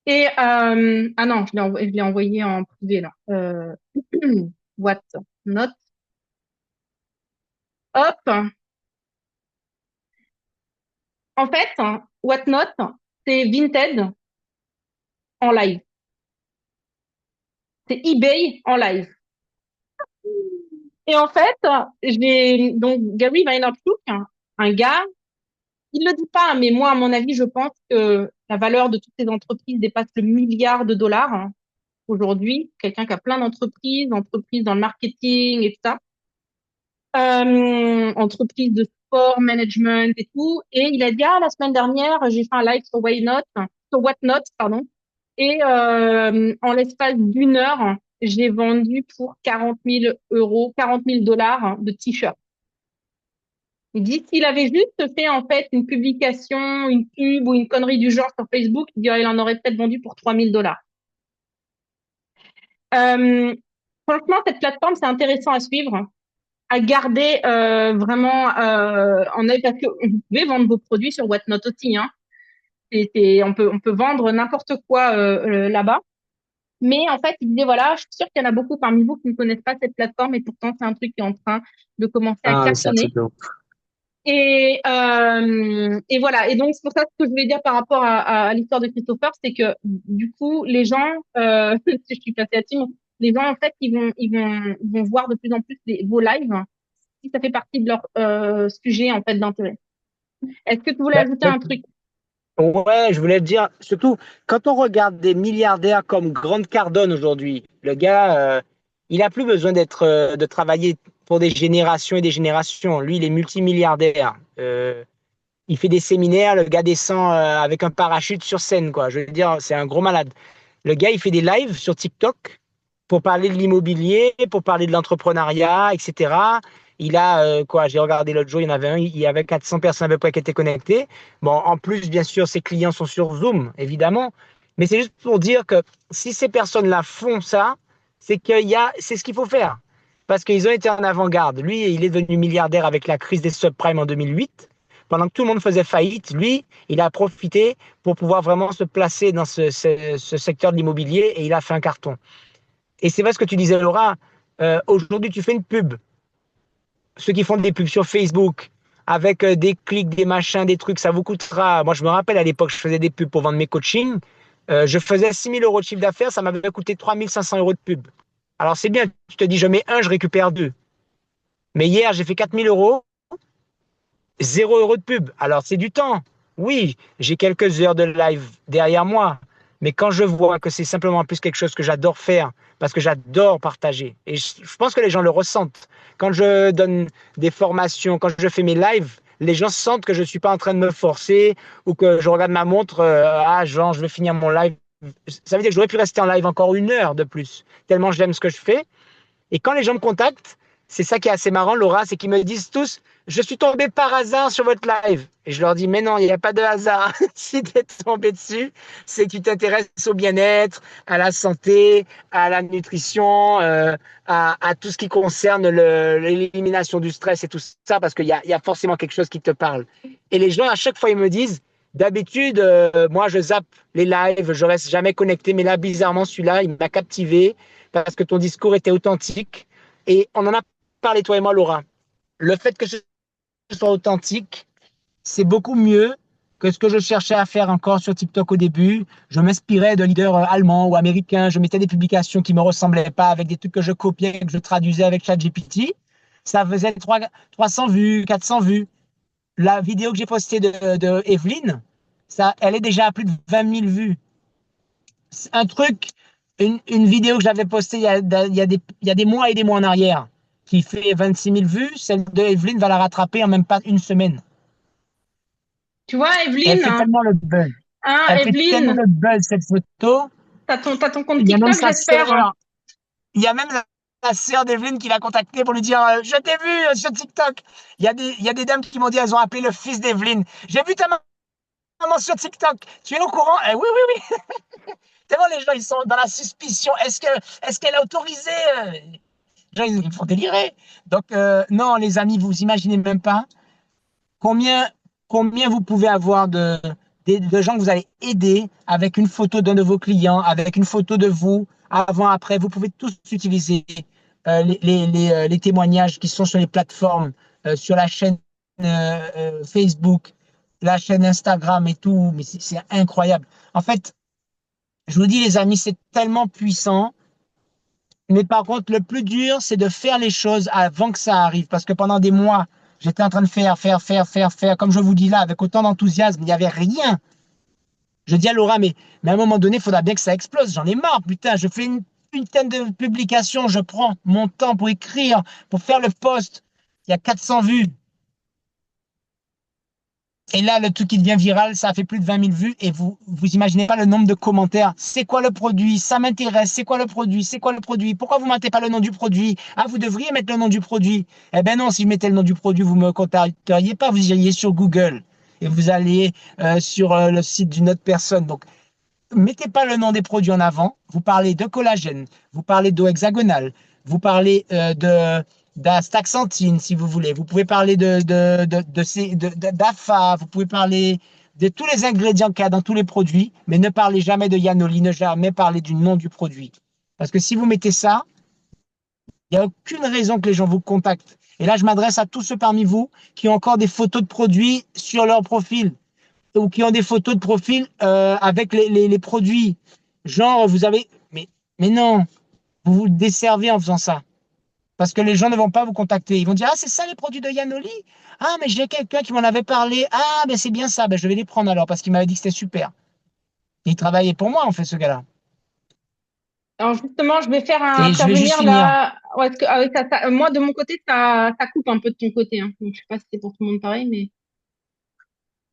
Et ah non, je l'ai envoyé en privé là. Whatnot. Hop. En fait, Whatnot, c'est Vinted en live. C'est eBay en live. Et en fait, j'ai donc Gary Vaynerchuk, un gars, il le dit pas, mais moi, à mon avis, je pense que la valeur de toutes ces entreprises dépasse le milliard de dollars aujourd'hui. Quelqu'un qui a plein d'entreprises, entreprises dans le marketing et tout ça, entreprises de sport, management et tout. Et il a dit, ah, la semaine dernière, j'ai fait un live sur sur Whatnot, pardon. Et en l'espace d'une heure, j'ai vendu pour 40 000 euros, 40 000 dollars de t-shirts. Il dit s'il avait juste fait en fait une publication, une pub ou une connerie du genre sur Facebook, il en aurait peut-être vendu pour 3 000 dollars. Euh, Franchement, cette plateforme, c'est intéressant à suivre, à garder vraiment en œil parce que vous pouvez vendre vos produits sur Whatnot aussi. Hein. On peut vendre n'importe quoi là-bas. Mais en fait, il disait, voilà, je suis sûre qu'il y en a beaucoup parmi vous qui ne connaissent pas cette plateforme et pourtant, c'est un truc qui est en train de commencer à Ah, c'est un cartonner. truc de ouf. Et voilà. Et donc, c'est pour ça que ce que je voulais dire par rapport à l'histoire de Christopher, c'est que du coup, les gens, si je suis passée à Tim, les gens, en fait, ils vont voir de plus en plus vos lives si ça fait partie de leur sujet, en fait, d'intérêt. Est-ce que tu voulais Ben, ajouter un truc? ouais, je voulais te dire, surtout quand on regarde des milliardaires comme Grant Cardone aujourd'hui, le gars, il a plus besoin de travailler pour des générations et des générations. Lui, il est multimilliardaire. Il fait des séminaires, le gars descend avec un parachute sur scène, quoi. Je veux dire, c'est un gros malade. Le gars, il fait des lives sur TikTok pour parler de l'immobilier, pour parler de l'entrepreneuriat, etc. Il a, quoi, j'ai regardé l'autre jour, il y en avait un, il y avait 400 personnes à peu près qui étaient connectées. Bon, en plus, bien sûr, ses clients sont sur Zoom, évidemment. Mais c'est juste pour dire que si ces personnes-là font ça, c'est ce qu'il faut faire. Parce qu'ils ont été en avant-garde. Lui, il est devenu milliardaire avec la crise des subprimes en 2008. Pendant que tout le monde faisait faillite, lui, il a profité pour pouvoir vraiment se placer dans ce secteur de l'immobilier et il a fait un carton. Et c'est vrai ce que tu disais, Laura. Aujourd'hui, tu fais une pub. Ceux qui font des pubs sur Facebook avec des clics, des machins, des trucs, ça vous coûtera. Moi, je me rappelle à l'époque, je faisais des pubs pour vendre mes coachings. Je faisais 6 000 euros de chiffre d'affaires, ça m'avait coûté 3 500 euros de pub. Alors, c'est bien, tu te dis, je mets un, je récupère deux. Mais hier, j'ai fait 4 000 euros, 0 € de pub. Alors, c'est du temps. Oui, j'ai quelques heures de live derrière moi. Mais quand je vois que c'est simplement en plus quelque chose que j'adore faire, parce que j'adore partager, et je pense que les gens le ressentent. Quand je donne des formations, quand je fais mes lives, les gens sentent que je ne suis pas en train de me forcer ou que je regarde ma montre, ah, genre, je vais finir mon live. Ça veut dire que j'aurais pu rester en live encore une heure de plus, tellement j'aime ce que je fais. Et quand les gens me contactent, c'est ça qui est assez marrant, Laura, c'est qu'ils me disent tous, je suis tombé par hasard sur votre live. Et je leur dis, mais non, il n'y a pas de hasard. Si tu es tombé dessus, c'est que tu t'intéresses au bien-être, à la santé, à la nutrition, à tout ce qui concerne l'élimination du stress et tout ça, parce qu'il y a forcément quelque chose qui te parle. Et les gens, à chaque fois, ils me disent, d'habitude, moi, je zappe les lives, je reste jamais connecté, mais là, bizarrement, celui-là, il m'a captivé parce que ton discours était authentique. Et on en a parlé, toi et moi, Laura. Le fait que ce soit authentique, c'est beaucoup mieux que ce que je cherchais à faire encore sur TikTok au début. Je m'inspirais de leaders allemands ou américains. Je mettais des publications qui ne me ressemblaient pas avec des trucs que je copiais, que je traduisais avec ChatGPT. Ça faisait 300 vues, 400 vues. La vidéo que j'ai postée de Evelyne, Ça, elle est déjà à plus de 20 000 vues. C'est un truc, une vidéo que j'avais postée il y a des mois et des mois en arrière, qui fait 26 000 vues, celle de Evelyne va la rattraper en même pas une semaine. Tu vois, Et elle Evelyne, fait tellement le buzz. hein, Elle fait tellement Evelyne, le buzz, cette photo. t'as ton compte Il y a même TikTok, sa j'espère. sœur. Il y a même la sœur d'Evelyne qui l'a contacté pour lui dire je t'ai vu sur TikTok. Il y a des dames qui m'ont dit elles ont appelé le fils d'Evelyne. J'ai vu ta maman sur TikTok. Tu es au courant? Oui, oui, oui. Tellement les gens ils sont dans la suspicion. Est-ce qu'elle a autorisé Les gens ils font délirer. Donc, non, les amis, vous imaginez même pas combien, combien vous pouvez avoir de gens que vous allez aider avec une photo d'un de vos clients, avec une photo de vous, avant, après. Vous pouvez tous utiliser les témoignages qui sont sur les plateformes, sur la chaîne Facebook, la chaîne Instagram et tout. Mais c'est incroyable. En fait, je vous dis, les amis, c'est tellement puissant. Mais par contre, le plus dur, c'est de faire les choses avant que ça arrive. Parce que pendant des mois, j'étais en train de faire, comme je vous dis là, avec autant d'enthousiasme, il n'y avait rien. Je dis à Laura, mais à un moment donné, il faudra bien que ça explose. J'en ai marre, putain. Je fais une tonne de publications, je prends mon temps pour écrire, pour faire le post. Il y a 400 vues. Et là, le truc qui devient viral, ça a fait plus de 20 000 vues et vous imaginez pas le nombre de commentaires. C'est quoi le produit? Ça m'intéresse. C'est quoi le produit? C'est quoi le produit? Pourquoi vous ne mettez pas le nom du produit? Ah, vous devriez mettre le nom du produit. Eh ben non, si je mettais le nom du produit, vous me contacteriez pas. Vous iriez sur Google et vous alliez sur le site d'une autre personne. Donc, mettez pas le nom des produits en avant. Vous parlez de collagène, vous parlez d'eau hexagonale, vous parlez d'astaxanthine si vous voulez. Vous pouvez parler d'AFA, vous pouvez parler de tous les ingrédients qu'il y a dans tous les produits, mais ne parlez jamais de Yanoli, ne jamais parler du nom du produit. Parce que si vous mettez ça, il n'y a aucune raison que les gens vous contactent. Et là, je m'adresse à tous ceux parmi vous qui ont encore des photos de produits sur leur profil ou qui ont des photos de profil avec les produits. Genre, vous avez. Mais non, vous vous desservez en faisant ça. Parce que les gens ne vont pas vous contacter. Ils vont dire, ah, c'est ça les produits de Yanoli? Ah, mais j'ai quelqu'un qui m'en avait parlé. Ah, ben c'est bien ça. Ben, je vais les prendre alors parce qu'il m'avait dit que c'était super. Il travaillait pour moi, en fait, ce gars-là. Alors justement, je vais faire Et je vais juste intervenir finir. là. Ouais, parce que avec moi, de mon côté, ça coupe un peu de ton côté. Hein. Donc, je sais pas si c'est pour tout le monde pareil, mais.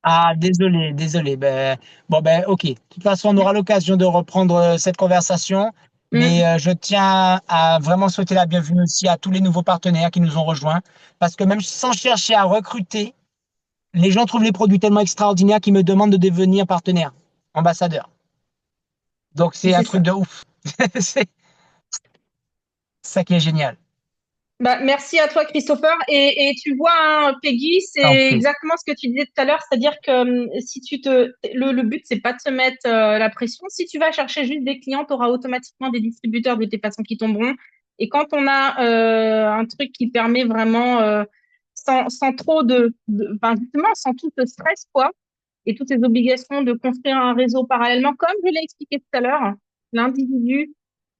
Ah, désolé, désolé. Ben, bon, ben, ok. De toute façon, on aura l'occasion de reprendre cette conversation. Mais Hmm. je tiens à vraiment souhaiter la bienvenue aussi à tous les nouveaux partenaires qui nous ont rejoints. Parce que même sans chercher à recruter, les gens trouvent les produits tellement extraordinaires qu'ils me demandent de devenir partenaire, ambassadeur. Donc, Et c'est un c'est truc ça. de ouf. C'est ça qui est génial. Bah, merci à toi, Christopher. Et tu vois, hein, Peggy, T'en c'est prie. exactement ce que tu disais tout à l'heure, c'est-à-dire que si le but, c'est pas de se mettre la pression. Si tu vas chercher juste des clients, tu auras automatiquement des distributeurs de tes façons qui tomberont. Et quand on a un truc qui permet vraiment, sans trop enfin, justement, sans tout ce stress, quoi, et toutes ces obligations de construire un réseau parallèlement, comme je l'ai expliqué tout à l'heure, l'individu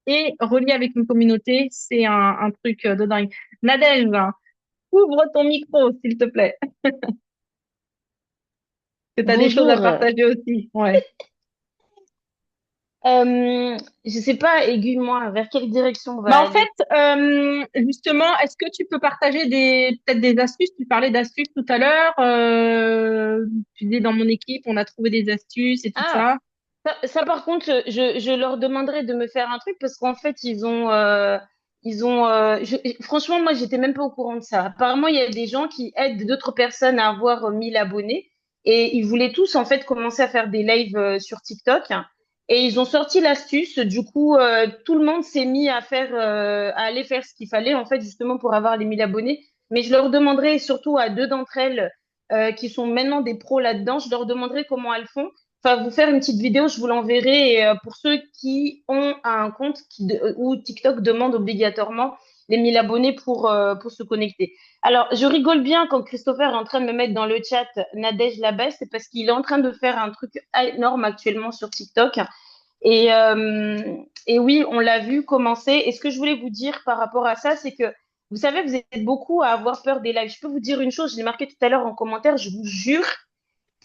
et relié avec une communauté, c'est un truc de dingue. Nadège, ouvre ton micro, s'il te plaît, que tu as des choses à Bonjour. partager aussi. Ouais. Je sais pas, aiguille-moi, vers quelle direction on va Bah en aller? fait, justement, est-ce que tu peux partager peut-être des astuces? Tu parlais d'astuces tout à l'heure. Tu disais dans mon équipe, on a trouvé des astuces et tout Ah, ça. ça, par contre, je leur demanderai de me faire un truc parce qu'en fait, franchement, moi, j'étais même pas au courant de ça. Apparemment, il y a des gens qui aident d'autres personnes à avoir 1000 abonnés et ils voulaient tous, en fait, commencer à faire des lives sur TikTok. Et ils ont sorti l'astuce. Du coup, tout le monde s'est mis à aller faire ce qu'il fallait, en fait, justement pour avoir les 1000 abonnés. Mais je leur demanderai, surtout à deux d'entre elles, qui sont maintenant des pros là-dedans, je leur demanderai comment elles font. Enfin, vous faire une petite vidéo, je vous l'enverrai. Et, pour ceux qui ont un compte où TikTok demande obligatoirement les 1000 abonnés pour se connecter. Alors, je rigole bien quand Christopher est en train de me mettre dans le chat Nadège la baisse, c'est parce qu'il est en train de faire un truc énorme actuellement sur TikTok. Et, euh, et oui, on l'a vu commencer. Et ce que je voulais vous dire par rapport à ça, c'est que vous savez, vous êtes beaucoup à avoir peur des lives. Je peux vous dire une chose, je l'ai marqué tout à l'heure en commentaire, je vous jure,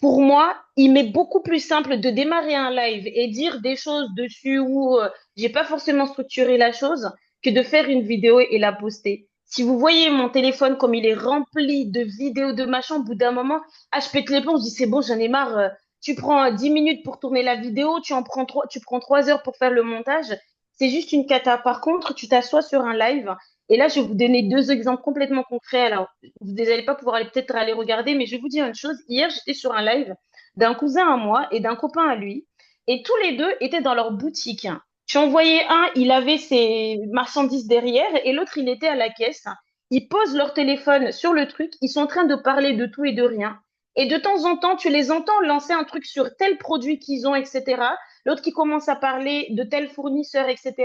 pour moi, il m'est beaucoup plus simple de démarrer un live et dire des choses dessus où j'ai pas forcément structuré la chose que de faire une vidéo et la poster. Si vous voyez mon téléphone comme il est rempli de vidéos de machin, au bout d'un moment, ah, je pète les plombs, je dis c'est bon, j'en ai marre. Tu prends 10 minutes pour tourner la vidéo, tu prends 3 heures pour faire le montage. C'est juste une cata. Par contre, tu t'assois sur un live et là, je vais vous donner deux exemples complètement concrets. Alors, vous n'allez pas pouvoir peut-être aller regarder, mais je vais vous dire une chose. Hier, j'étais sur un live d'un cousin à moi et d'un copain à lui, et tous les deux étaient dans leur boutique. Tu en voyais un, il avait ses marchandises derrière, et l'autre, il était à la caisse. Ils posent leur téléphone sur le truc, ils sont en train de parler de tout et de rien. Et de temps en temps, tu les entends lancer un truc sur tel produit qu'ils ont, etc. L'autre qui commence à parler de tel fournisseur, etc.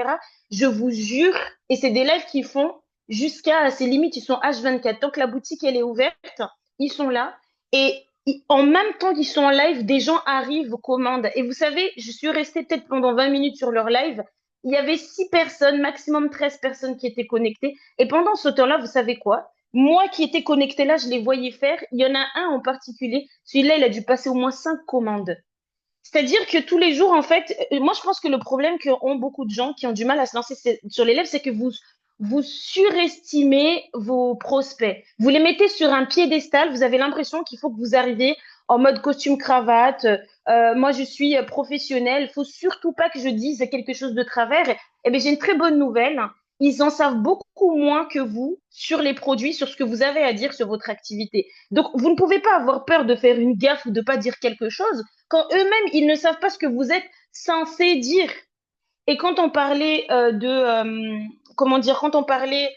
Je vous jure, et c'est des lives qu'ils font jusqu'à ses limites, ils sont H24. Tant que la boutique elle est ouverte, ils sont là. Et en même temps qu'ils sont en live, des gens arrivent aux commandes. Et vous savez, je suis restée peut-être pendant 20 minutes sur leur live. Il y avait 6 personnes, maximum 13 personnes qui étaient connectées. Et pendant ce temps-là, vous savez quoi? Moi qui étais connectée là, je les voyais faire. Il y en a un en particulier. Celui-là, il a dû passer au moins 5 commandes. C'est-à-dire que tous les jours, en fait, moi, je pense que le problème qu'ont beaucoup de gens qui ont du mal à se lancer sur les lèvres, c'est que vous surestimez vos prospects. Vous les mettez sur un piédestal, vous avez l'impression qu'il faut que vous arriviez en mode costume cravate. Moi, je suis professionnelle. Il faut surtout pas que je dise quelque chose de travers. Eh bien, j'ai une très bonne nouvelle. Ils en savent beaucoup moins que vous sur les produits, sur ce que vous avez à dire sur votre activité. Donc, vous ne pouvez pas avoir peur de faire une gaffe ou de pas dire quelque chose quand eux-mêmes, ils ne savent pas ce que vous êtes censé dire. Et quand on parlait comment dire, quand on parlait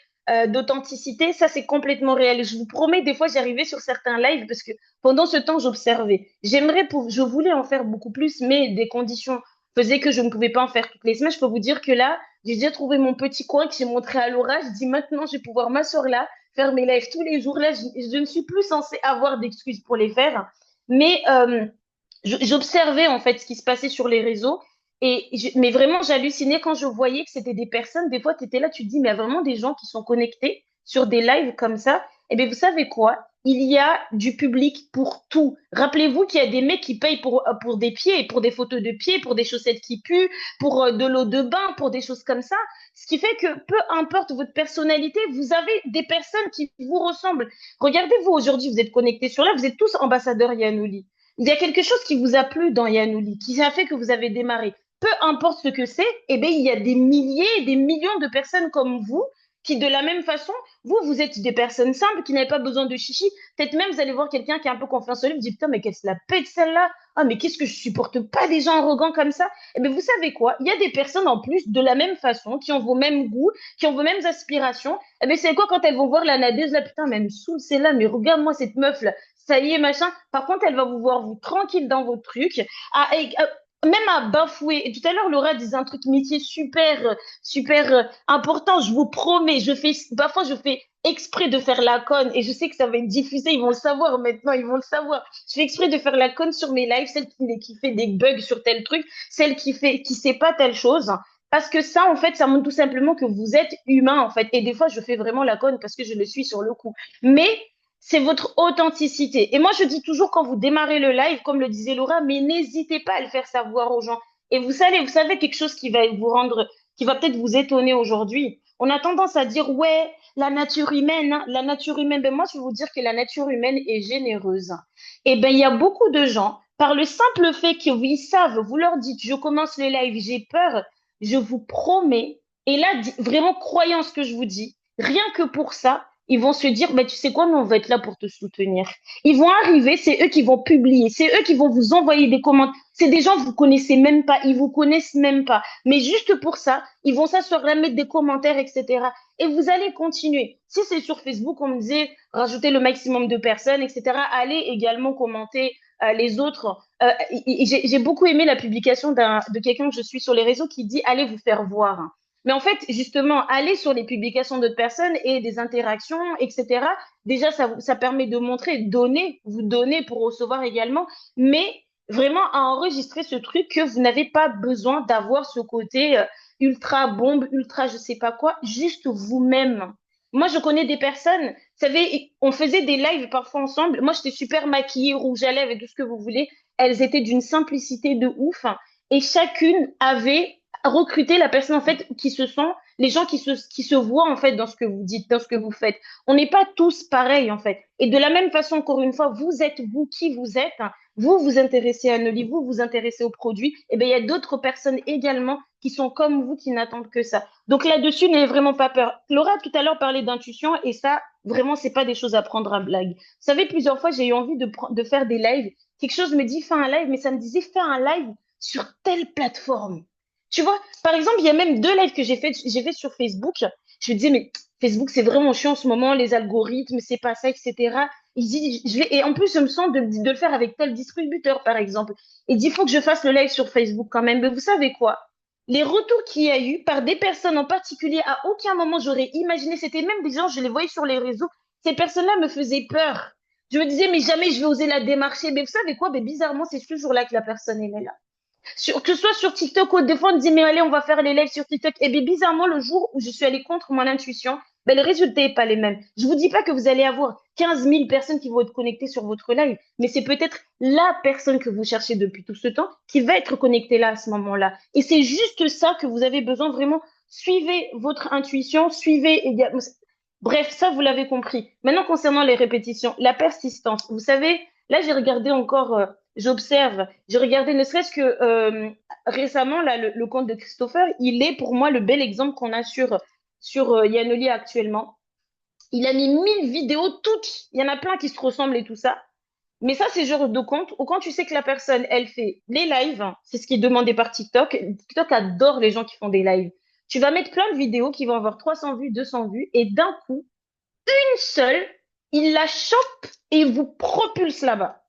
d'authenticité, ça c'est complètement réel. Je vous promets, des fois j'arrivais sur certains lives parce que pendant ce temps j'observais. Je voulais en faire beaucoup plus, mais des conditions faisaient que je ne pouvais pas en faire toutes les semaines. Je peux vous dire que là, j'ai déjà trouvé mon petit coin que j'ai montré à Laura. Je dis maintenant, je vais pouvoir m'asseoir là, faire mes lives tous les jours. Là, je ne suis plus censée avoir d'excuses pour les faire, mais j'observais en fait ce qui se passait sur les réseaux mais vraiment j'hallucinais quand je voyais que c'était des personnes. Des fois, tu étais là, tu te dis, mais il y a vraiment des gens qui sont connectés sur des lives comme ça. Eh bien, vous savez quoi? Il y a du public pour tout. Rappelez-vous qu'il y a des mecs qui payent pour des pieds, pour des photos de pieds, pour des chaussettes qui puent, pour de l'eau de bain, pour des choses comme ça. Ce qui fait que peu importe votre personnalité, vous avez des personnes qui vous ressemblent. Regardez-vous aujourd'hui, vous êtes connectés sur là, vous êtes tous ambassadeurs Yanouli. Il y a quelque chose qui vous a plu dans Yanouli, qui a fait que vous avez démarré. Peu importe ce que c'est, eh bien, il y a des milliers, des millions de personnes comme vous qui, de la même façon, vous êtes des personnes simples qui n'avaient pas besoin de chichi. Peut-être même, vous allez voir quelqu'un qui a un peu confiance en lui, vous dites, putain, mais qu'elle se la pète celle-là. Ah, mais qu'est-ce que je supporte pas des gens arrogants comme ça. Eh bien, vous savez quoi? Il y a des personnes en plus, de la même façon, qui ont vos mêmes goûts, qui ont vos mêmes aspirations. Eh bien, c'est quoi quand elles vont voir la nadeuse, là, putain, mais elle me saoule, c'est là, mais regarde-moi cette meuf-là, ça y est, machin. Par contre, elle va vous voir, vous, tranquille dans vos trucs, même à bafouer. Et tout à l'heure, Laura disait un truc métier super important. Je vous promets, parfois je fais exprès de faire la conne et je sais que ça va être diffusé. Ils vont le savoir maintenant, ils vont le savoir. Je fais exprès de faire la conne sur mes lives, celle qui fait des bugs sur tel truc, celle qui sait pas telle chose. Parce que ça, en fait, ça montre tout simplement que vous êtes humain, en fait. Et des fois, je fais vraiment la conne parce que je le suis sur le coup. Mais c'est votre authenticité. Et moi, je dis toujours quand vous démarrez le live, comme le disait Laura, mais n'hésitez pas à le faire savoir aux gens. Et vous savez quelque chose qui va vous rendre, qui va peut-être vous étonner aujourd'hui. On a tendance à dire, ouais, la nature humaine, hein, la nature humaine. Ben moi, je vais vous dire que la nature humaine est généreuse. Et ben, il y a beaucoup de gens, par le simple fait qu'ils savent, vous leur dites, je commence le live, j'ai peur, je vous promets, et là, vraiment, croyant ce que je vous dis, rien que pour ça, ils vont se dire, bah, tu sais quoi, nous, on va être là pour te soutenir. Ils vont arriver, c'est eux qui vont publier, c'est eux qui vont vous envoyer des commentaires. C'est des gens que vous connaissez même pas, ils vous connaissent même pas. Mais juste pour ça, ils vont s'asseoir là, mettre des commentaires, etc. Et vous allez continuer. Si c'est sur Facebook, on me disait, rajouter le maximum de personnes, etc. Allez également commenter les autres. J'ai beaucoup aimé la publication de quelqu'un que je suis sur les réseaux qui dit, allez vous faire voir. Mais en fait, justement, aller sur les publications d'autres personnes et des interactions, etc., déjà, ça permet de montrer, donner, vous donner pour recevoir également, mais vraiment à enregistrer ce truc que vous n'avez pas besoin d'avoir ce côté ultra bombe, ultra je sais pas quoi, juste vous-même. Moi, je connais des personnes, vous savez, on faisait des lives parfois ensemble. Moi, j'étais super maquillée, rouge à lèvres et tout ce que vous voulez. Elles étaient d'une simplicité de ouf, hein. Et chacune avait recruté la personne, en fait, qui se sent, les gens qui se voient, en fait, dans ce que vous dites, dans ce que vous faites. On n'est pas tous pareils, en fait. Et de la même façon, encore une fois, vous êtes vous qui vous êtes, hein. Vous vous intéressez à Noli, vous vous intéressez aux produits. Et bien, il y a d'autres personnes également qui sont comme vous, qui n'attendent que ça. Donc là-dessus, n'ayez vraiment pas peur. Laura, tout à l'heure, parlait d'intuition et ça, vraiment, c'est pas des choses à prendre à blague. Vous savez, plusieurs fois, j'ai eu envie de faire des lives. Quelque chose me dit, fais un live, mais ça me disait, fais un live sur telle plateforme. Tu vois, par exemple, il y a même 2 lives que j'ai fait sur Facebook. Je me disais, mais Facebook, c'est vraiment chiant en ce moment, les algorithmes, c'est pas ça, etc. Il dit, et en plus, je me sens de le faire avec tel distributeur, par exemple. Il dit, il faut que je fasse le live sur Facebook quand même. Mais vous savez quoi? Les retours qu'il y a eu par des personnes en particulier, à aucun moment j'aurais imaginé, c'était même des gens, je les voyais sur les réseaux, ces personnes-là me faisaient peur. Je me disais, mais jamais je vais oser la démarcher. Mais vous savez quoi? Mais bizarrement, c'est ce jour-là que la personne elle est là. Que ce soit sur TikTok ou des fois on me dit mais allez on va faire les lives sur TikTok et bien bizarrement le jour où je suis allée contre mon intuition ben, le résultat n'est pas les mêmes. Je vous dis pas que vous allez avoir 15 000 personnes qui vont être connectées sur votre live, mais c'est peut-être la personne que vous cherchez depuis tout ce temps qui va être connectée là à ce moment-là. Et c'est juste ça que vous avez besoin vraiment. Suivez votre intuition, suivez également. Bref, ça vous l'avez compris. Maintenant concernant les répétitions, la persistance. Vous savez, là j'ai regardé encore. J'observe, j'ai regardé ne serait-ce que récemment, là, le compte de Christopher, il est pour moi le bel exemple qu'on a sur Yanoli actuellement. Il a mis 1 000 vidéos toutes, il y en a plein qui se ressemblent et tout ça. Mais ça, c'est le genre de compte où quand tu sais que la personne, elle fait les lives, hein, c'est ce qui est demandé par TikTok. TikTok adore les gens qui font des lives. Tu vas mettre plein de vidéos qui vont avoir 300 vues, 200 vues, et d'un coup, une seule, il la chope et il vous propulse là-bas.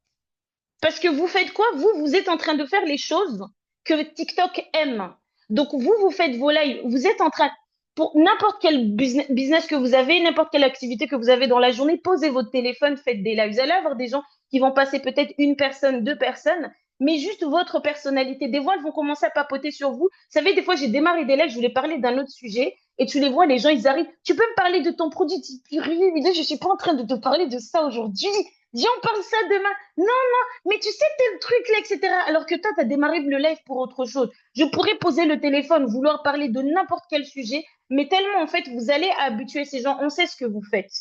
Parce que vous faites quoi? Vous, vous êtes en train de faire les choses que TikTok aime. Donc, vous faites vos lives. Vous êtes en train, pour n'importe quel business que vous avez, n'importe quelle activité que vous avez dans la journée, posez votre téléphone, faites des lives. Vous allez avoir des gens qui vont passer peut-être 1 personne, 2 personnes, mais juste votre personnalité. Des fois, elles vont commencer à papoter sur vous. Vous savez, des fois, j'ai démarré des lives, je voulais parler d'un autre sujet, et tu les vois, les gens, ils arrivent. Tu peux me parler de ton produit? Je suis pas en train de te parler de ça aujourd'hui. Viens, on parle ça demain. Non, mais tu sais tel truc là, etc. Alors que toi, tu as démarré le live pour autre chose. Je pourrais poser le téléphone, vouloir parler de n'importe quel sujet, mais tellement en fait, vous allez habituer ces gens. On sait ce que vous faites.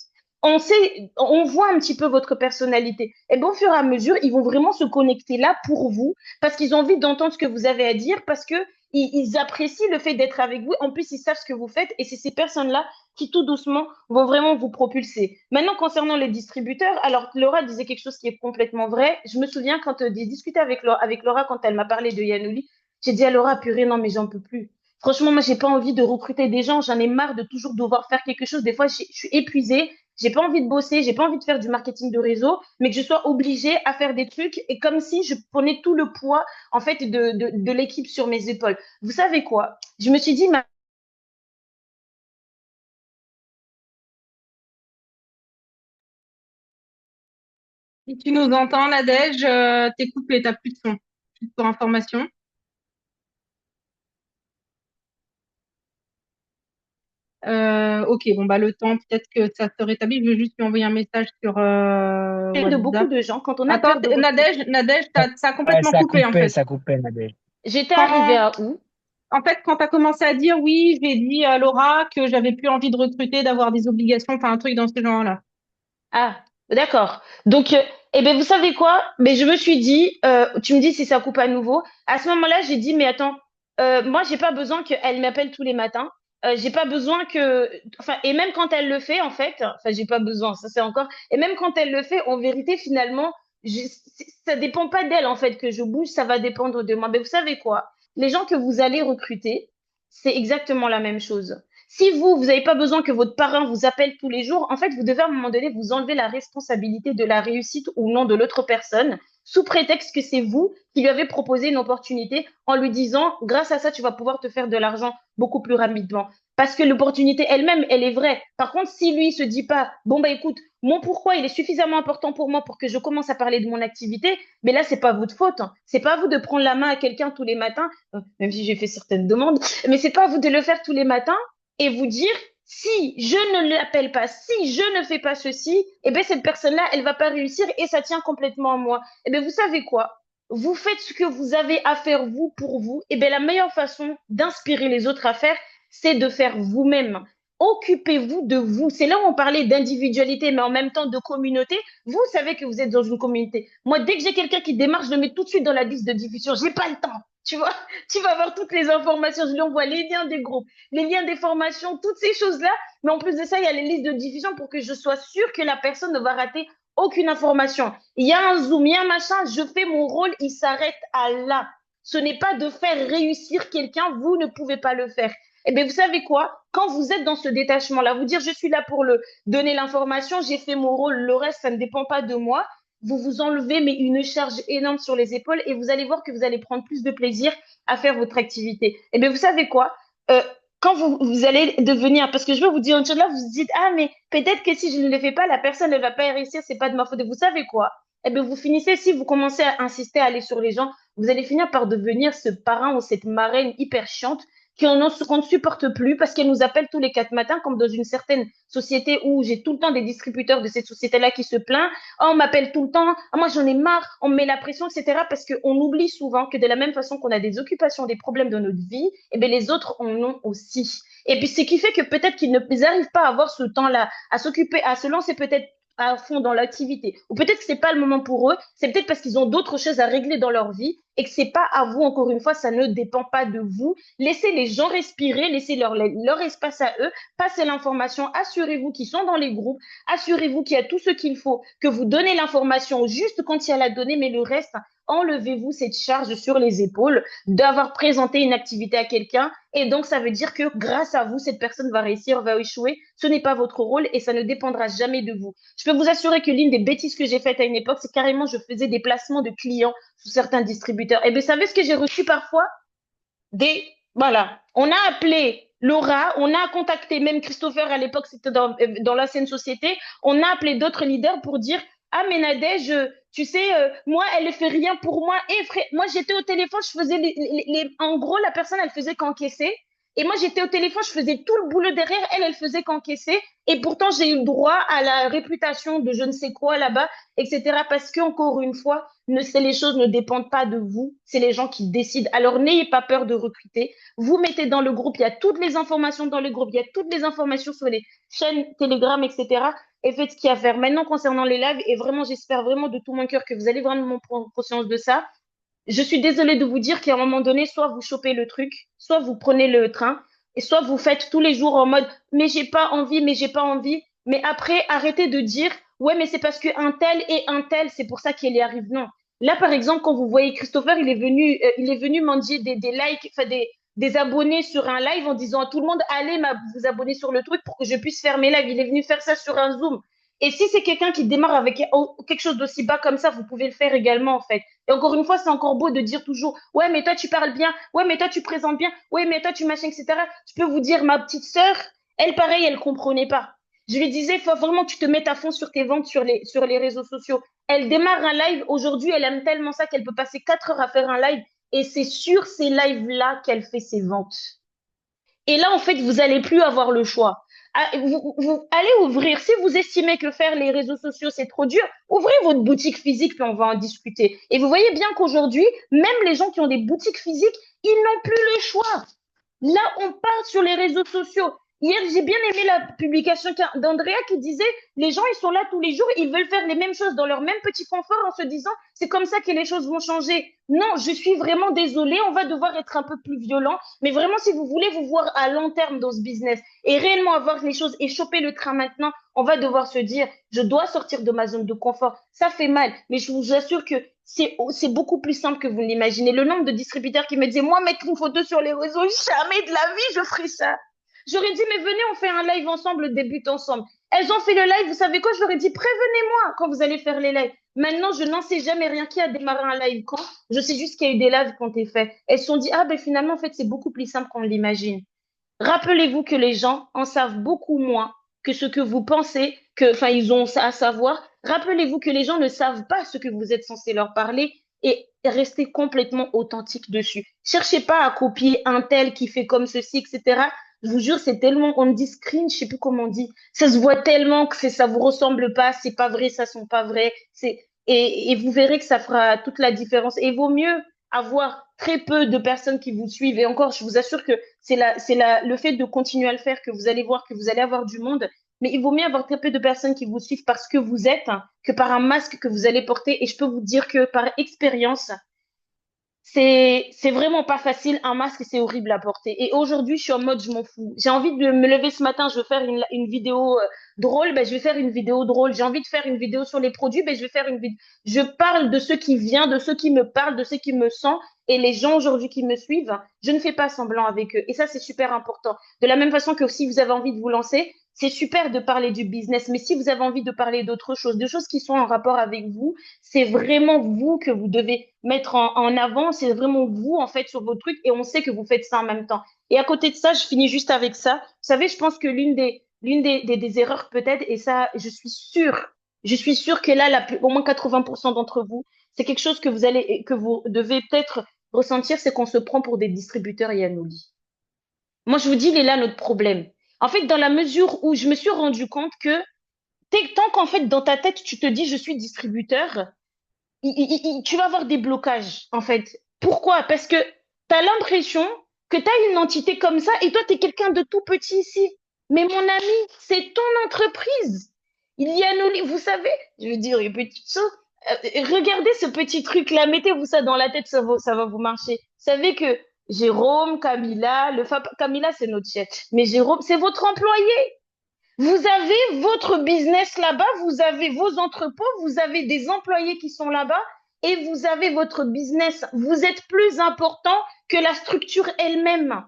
On sait, on voit un petit peu votre personnalité. Et bon, au fur et à mesure, ils vont vraiment se connecter là pour vous parce qu'ils ont envie d'entendre ce que vous avez à dire, parce que ils apprécient le fait d'être avec vous. En plus, ils savent ce que vous faites et c'est ces personnes-là qui tout doucement vont vraiment vous propulser. Maintenant, concernant les distributeurs, alors Laura disait quelque chose qui est complètement vrai. Je me souviens quand j'ai discuté avec Laura quand elle m'a parlé de Yanoli, j'ai dit à Laura, purée, non, mais j'en peux plus. Franchement, moi, j'ai pas envie de recruter des gens. J'en ai marre de toujours devoir faire quelque chose. Des fois, je suis épuisée. J'ai pas envie de bosser. J'ai pas envie de faire du marketing de réseau, mais que je sois obligée à faire des trucs et comme si je prenais tout le poids, en fait, de l'équipe sur mes épaules. Vous savez quoi? Je me suis dit, Si tu nous entends, Nadège, t'es coupé, t'as plus de son. Juste pour information. Ok, bon, bah, le temps, peut-être que ça se rétablit. Je vais juste lui envoyer un message sur de beaucoup WhatsApp. de gens, quand on a Attends, peur de recruter, Nadège, ça a Ouais, complètement coupé, en fait. ça coupait, Nadège. j'étais arrivée Quand, à où? en fait, quand tu as commencé à dire oui, j'ai dit à Laura que j'avais plus envie de recruter, d'avoir des obligations, enfin, un truc dans ce genre-là. Ah, d'accord. Donc, eh ben, vous savez quoi? Mais je me suis dit, tu me dis si ça coupe à nouveau. À ce moment-là, j'ai dit, mais attends, moi, j'ai pas besoin qu'elle m'appelle tous les matins. J'ai pas besoin que, enfin, et même quand elle le fait, en fait, enfin, j'ai pas besoin, ça c'est encore, et même quand elle le fait, en vérité, finalement, ça dépend pas d'elle, en fait, que je bouge, ça va dépendre de moi. Mais vous savez quoi? Les gens que vous allez recruter, c'est exactement la même chose. Si vous n'avez pas besoin que votre parrain vous appelle tous les jours, en fait, vous devez à un moment donné vous enlever la responsabilité de la réussite ou non de l'autre personne, sous prétexte que c'est vous qui lui avez proposé une opportunité en lui disant, grâce à ça, tu vas pouvoir te faire de l'argent beaucoup plus rapidement. Parce que l'opportunité elle-même, elle est vraie. Par contre, si lui se dit pas, bon, bah écoute, mon pourquoi, il est suffisamment important pour moi pour que je commence à parler de mon activité, mais là, c'est pas votre faute, hein. C'est pas à vous de prendre la main à quelqu'un tous les matins, même si j'ai fait certaines demandes, mais c'est pas à vous de le faire tous les matins et vous dire si je ne l'appelle pas, si je ne fais pas ceci, eh bien, cette personne-là, elle va pas réussir et ça tient complètement à moi. Eh bien, vous savez quoi? Vous faites ce que vous avez à faire, vous, pour vous. Eh bien, la meilleure façon d'inspirer les autres à faire, c'est de faire vous-même. Occupez-vous de vous. C'est là où on parlait d'individualité, mais en même temps de communauté. Vous savez que vous êtes dans une communauté. Moi, dès que j'ai quelqu'un qui démarre, je le mets tout de suite dans la liste de diffusion. J'ai pas le temps. Tu vois, tu vas avoir toutes les informations. Je lui envoie les liens des groupes, les liens des formations, toutes ces choses-là. Mais en plus de ça, il y a les listes de diffusion pour que je sois sûre que la personne ne va rater aucune information. Il y a un Zoom, il y a un machin, je fais mon rôle, il s'arrête à là. Ce n'est pas de faire réussir quelqu'un, vous ne pouvez pas le faire. Eh bien, vous savez quoi? Quand vous êtes dans ce détachement-là, vous dire je suis là pour le donner l'information, j'ai fait mon rôle, le reste, ça ne dépend pas de moi. Vous vous enlevez mais une charge énorme sur les épaules et vous allez voir que vous allez prendre plus de plaisir à faire votre activité. Eh bien, vous savez quoi? Euh, Quand vous allez devenir, parce que je veux vous dire une chose là, vous vous dites, ah, mais peut-être que si je ne le fais pas, la personne ne va pas réussir, c'est pas de ma faute. Et vous savez quoi? Eh bien, vous finissez, si vous commencez à insister à aller sur les gens, vous allez finir par devenir ce parrain ou cette marraine hyper chiante qu'on ne supporte plus parce qu'elle nous appelle tous les 4 matins, comme dans une certaine société où j'ai tout le temps des distributeurs de cette société-là qui se plaignent. Oh, on m'appelle tout le temps. Ah, moi, j'en ai marre. On me met la pression, etc. Parce qu'on oublie souvent que de la même façon qu'on a des occupations, des problèmes dans notre vie, eh bien, les autres en ont aussi. Et puis, ce qui fait que peut-être qu'ils n'arrivent pas à avoir ce temps-là, à s'occuper, à se lancer peut-être à fond dans l'activité. Ou peut-être que c'est pas le moment pour eux, c'est peut-être parce qu'ils ont d'autres choses à régler dans leur vie et que c'est pas à vous, encore une fois, ça ne dépend pas de vous. Laissez les gens respirer, laissez leur espace à eux, passez l'information, assurez-vous qu'ils sont dans les groupes, assurez-vous qu'il y a tout ce qu'il faut, que vous donnez l'information juste quand il y a la donnée, mais le reste, enlevez-vous cette charge sur les épaules d'avoir présenté une activité à quelqu'un. Et donc, ça veut dire que grâce à vous, cette personne va réussir, va échouer. Ce n'est pas votre rôle et ça ne dépendra jamais de vous. Je peux vous assurer que l'une des bêtises que j'ai faites à une époque, c'est carrément je faisais des placements de clients sous certains distributeurs. Et bien, vous savez ce que j'ai reçu parfois? Voilà. On a appelé Laura, on a contacté même Christopher à l'époque, c'était dans l'ancienne société. On a appelé d'autres leaders pour dire, ah, mais Nadège, tu sais, moi, elle ne fait rien pour moi. Et frère, moi, j'étais au téléphone, je faisais en gros, la personne, elle faisait qu'encaisser. Et moi, j'étais au téléphone, je faisais tout le boulot derrière. Elle faisait qu'encaisser. Et pourtant, j'ai eu le droit à la réputation de je ne sais quoi là-bas, etc. Parce que, encore une fois, les choses ne dépendent pas de vous. C'est les gens qui décident. Alors, n'ayez pas peur de recruter. Vous mettez dans le groupe, il y a toutes les informations dans le groupe, il y a toutes les informations sur les chaînes Telegram, etc. Et faites ce qu'il y a à faire. Maintenant, concernant les lives, et vraiment, j'espère vraiment de tout mon cœur que vous allez vraiment prendre conscience de ça. Je suis désolée de vous dire qu'à un moment donné, soit vous chopez le truc, soit vous prenez le train, et soit vous faites tous les jours en mode, mais j'ai pas envie, mais j'ai pas envie. Mais après, arrêtez de dire, ouais, mais c'est parce que un tel et un tel, c'est pour ça qu'il y arrive. Non. Là, par exemple, quand vous voyez Christopher, il est venu mendier des likes, enfin des abonnés sur un live en disant à tout le monde, allez vous abonner sur le truc pour que je puisse faire mes lives. Il est venu faire ça sur un Zoom. Et si c'est quelqu'un qui démarre avec quelque chose d'aussi bas comme ça, vous pouvez le faire également, en fait. Et encore une fois, c'est encore beau de dire toujours, ouais, mais toi, tu parles bien, ouais, mais toi, tu présentes bien, ouais, mais toi, tu machin, etc. Je peux vous dire, ma petite sœur, elle, pareil, elle comprenait pas. Je lui disais, faut vraiment que tu te mettes à fond sur tes ventes sur les réseaux sociaux. Elle démarre un live. Aujourd'hui, elle aime tellement ça qu'elle peut passer 4 heures à faire un live. Et c'est sur ces lives-là qu'elle fait ses ventes. Et là, en fait, vous allez plus avoir le choix. Vous allez ouvrir. Si vous estimez que faire les réseaux sociaux, c'est trop dur, ouvrez votre boutique physique, puis on va en discuter. Et vous voyez bien qu'aujourd'hui, même les gens qui ont des boutiques physiques, ils n'ont plus le choix. Là, on part sur les réseaux sociaux. Hier, j'ai bien aimé la publication d'Andrea qui disait, les gens, ils sont là tous les jours, ils veulent faire les mêmes choses dans leur même petit confort en se disant, c'est comme ça que les choses vont changer. Non, je suis vraiment désolée, on va devoir être un peu plus violent, mais vraiment, si vous voulez vous voir à long terme dans ce business et réellement avoir les choses et choper le train maintenant, on va devoir se dire, je dois sortir de ma zone de confort. Ça fait mal, mais je vous assure que c'est beaucoup plus simple que vous ne l'imaginez. Le nombre de distributeurs qui me disaient, moi, mettre une photo sur les réseaux, jamais de la vie, je ferai ça. J'aurais dit, mais venez, on fait un live ensemble, débute ensemble. Elles ont fait le live, vous savez quoi? Je leur ai dit, prévenez-moi quand vous allez faire les lives. Maintenant, je n'en sais jamais rien qui a démarré un live quand. Je sais juste qu'il y a eu des lives qui ont été faits. Elles se sont dit, ah ben finalement, en fait, c'est beaucoup plus simple qu'on l'imagine. Rappelez-vous que les gens en savent beaucoup moins que ce que vous pensez, enfin, ils ont ça à savoir. Rappelez-vous que les gens ne savent pas ce que vous êtes censé leur parler et restez complètement authentique dessus. Cherchez pas à copier un tel qui fait comme ceci, etc. Je vous jure, c'est tellement, on dit screen, je sais plus comment on dit. Ça se voit tellement que ça vous ressemble pas, c'est pas vrai, ça sont pas vrai. Et vous verrez que ça fera toute la différence. Et il vaut mieux avoir très peu de personnes qui vous suivent. Et encore, je vous assure que le fait de continuer à le faire que vous allez voir que vous allez avoir du monde. Mais il vaut mieux avoir très peu de personnes qui vous suivent parce que vous êtes, hein, que par un masque que vous allez porter. Et je peux vous dire que par expérience, c'est vraiment pas facile. Un masque, c'est horrible à porter. Et aujourd'hui, je suis en mode, je m'en fous. J'ai envie de me lever ce matin, je veux faire une vidéo drôle, ben, je vais faire une vidéo drôle. J'ai envie de faire une vidéo sur les produits, ben, je vais faire une vidéo. Je parle de ce qui vient, de ceux qui me parlent, de ceux qui me sentent. Et les gens aujourd'hui qui me suivent, je ne fais pas semblant avec eux. Et ça, c'est super important. De la même façon que si vous avez envie de vous lancer, c'est super de parler du business. Mais si vous avez envie de parler d'autres choses, de choses qui sont en rapport avec vous, c'est vraiment vous que vous devez mettre en avant. C'est vraiment vous, en fait, sur vos trucs. Et on sait que vous faites ça en même temps. Et à côté de ça, je finis juste avec ça. Vous savez, je pense que des erreurs peut-être, et ça, je suis sûre que là, au moins 80% d'entre vous, c'est quelque chose que vous devez peut-être ressentir, c'est qu'on se prend pour des distributeurs Yanoli. Moi, je vous dis, il est là notre problème. En fait, dans la mesure où je me suis rendu compte que tant qu'en fait, dans ta tête, tu te dis, je suis distributeur, tu vas avoir des blocages, en fait. Pourquoi? Parce que tu as l'impression que tu as une entité comme ça et toi, tu es quelqu'un de tout petit ici. Mais mon ami, c'est ton entreprise. Il y a nos... Vous savez, je veux dire une petite chose. Regardez ce petit truc-là, mettez-vous ça dans la tête, ça va vous marcher. Vous savez que Jérôme, Camilla, Camilla, c'est notre chef. Mais Jérôme, c'est votre employé. Vous avez votre business là-bas, vous avez vos entrepôts, vous avez des employés qui sont là-bas et vous avez votre business. Vous êtes plus important que la structure elle-même.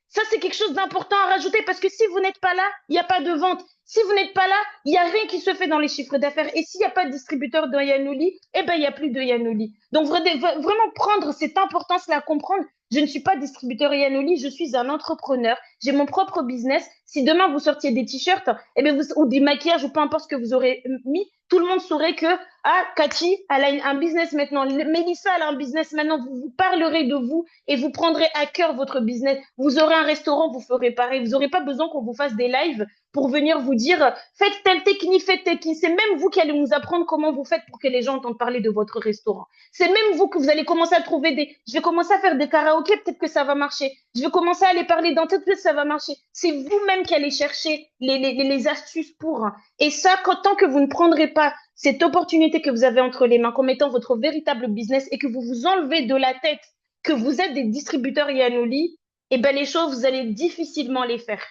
Ça, c'est quelque chose d'important à rajouter parce que si vous n'êtes pas là, il n'y a pas de vente. Si vous n'êtes pas là, il n'y a rien qui se fait dans les chiffres d'affaires. Et s'il n'y a pas de distributeur de Yanoli, eh ben, il n'y a plus de Yanoli. Donc, vraiment prendre cette importance-là à comprendre. Je ne suis pas distributeur Yanoli, je suis un entrepreneur. J'ai mon propre business. Si demain vous sortiez des t-shirts, eh ben ou des maquillages ou peu importe ce que vous aurez mis, tout le monde saurait que, ah, Cathy, elle a un business maintenant. Mélissa, elle a un business maintenant. Vous parlerez de vous et vous prendrez à cœur votre business. Vous aurez un restaurant, vous ferez pareil. Vous n'aurez pas besoin qu'on vous fasse des lives pour venir vous dire faites telle technique, faites telle technique. C'est même vous qui allez nous apprendre comment vous faites pour que les gens entendent parler de votre restaurant. C'est même vous que vous allez commencer à trouver des. Je vais commencer à faire des karaokés, peut-être que ça va marcher. Je vais commencer à aller parler dans peut-être que ça va marcher. C'est vous-même qui allez chercher les astuces pour. Et ça, tant que vous ne prendrez pas cette opportunité que vous avez entre les mains, comme étant votre véritable business et que vous vous enlevez de la tête que vous êtes des distributeurs Yanoli, eh ben les choses, vous allez difficilement les faire.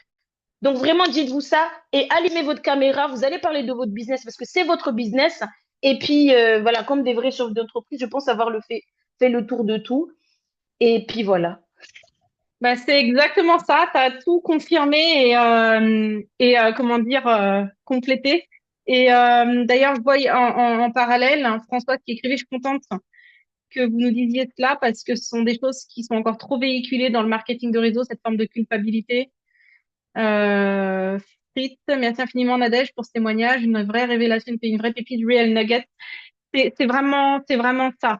Donc vraiment, dites-vous ça et allumez votre caméra. Vous allez parler de votre business parce que c'est votre business. Et puis voilà, comme des vrais chefs d'entreprise, je pense avoir fait le tour de tout. Et puis voilà. Bah, c'est exactement ça, tu as tout confirmé comment dire, complété. Et d'ailleurs, je vois en parallèle François qui écrivait, je suis contente que vous nous disiez cela parce que ce sont des choses qui sont encore trop véhiculées dans le marketing de réseau, cette forme de culpabilité. Euh, Fritz, merci infiniment Nadège pour ce témoignage, une vraie révélation, une vraie pépite, real nugget. C'est vraiment ça.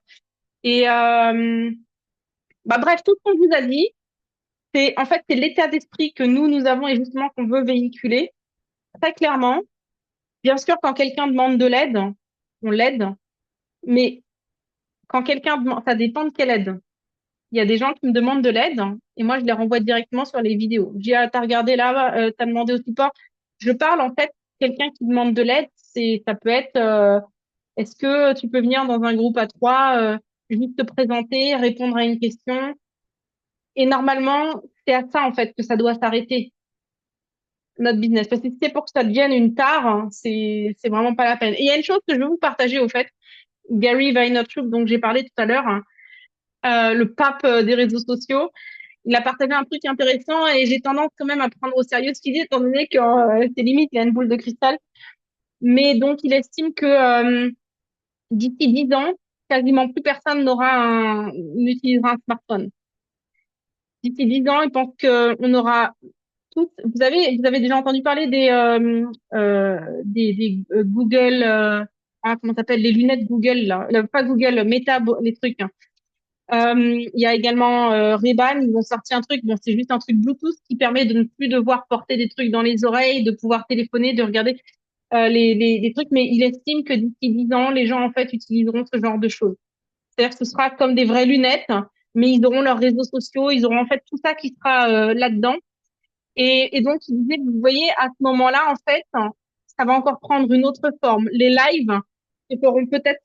Et bah bref, tout ce qu'on vous a dit, c'est en fait c'est l'état d'esprit que nous avons et justement qu'on veut véhiculer très clairement. Bien sûr, quand quelqu'un demande de l'aide, on l'aide, mais quand quelqu'un demande, ça dépend de quelle aide. Il y a des gens qui me demandent de l'aide et moi je les renvoie directement sur les vidéos. Je dis ah, t'as regardé là, t'as demandé au support. Je parle en fait quelqu'un qui demande de l'aide, ça peut être est-ce que tu peux venir dans un groupe à trois, juste te présenter, répondre à une question. Et normalement, c'est à ça en fait que ça doit s'arrêter notre business. Parce que si c'est pour que ça devienne une tare, hein, c'est vraiment pas la peine. Et il y a une chose que je veux vous partager au fait, Gary Vaynerchuk, dont j'ai parlé tout à l'heure, hein, le pape des réseaux sociaux. Il a partagé un truc intéressant et j'ai tendance quand même à prendre au sérieux ce qu'il dit, étant donné que c'est limite, il a une boule de cristal. Mais donc, il estime que d'ici 10 ans, quasiment plus personne n'utilisera un smartphone. D'ici 10 ans, il pense qu'on aura tous. Vous avez déjà entendu parler des Google, comment ça s'appelle, les lunettes Google là, pas Google, Meta, les trucs, hein. Il y a également Ray-Ban, ils ont sorti un truc, bon, c'est juste un truc Bluetooth qui permet de ne plus devoir porter des trucs dans les oreilles, de pouvoir téléphoner, de regarder les trucs, mais il estime que d'ici 10 ans, les gens en fait utiliseront ce genre de choses. C'est-à-dire que ce sera comme des vraies lunettes, mais ils auront leurs réseaux sociaux, ils auront en fait tout ça qui sera là-dedans. Et donc, il disait, vous voyez, à ce moment-là, en fait, ça va encore prendre une autre forme. Les lives se feront peut-être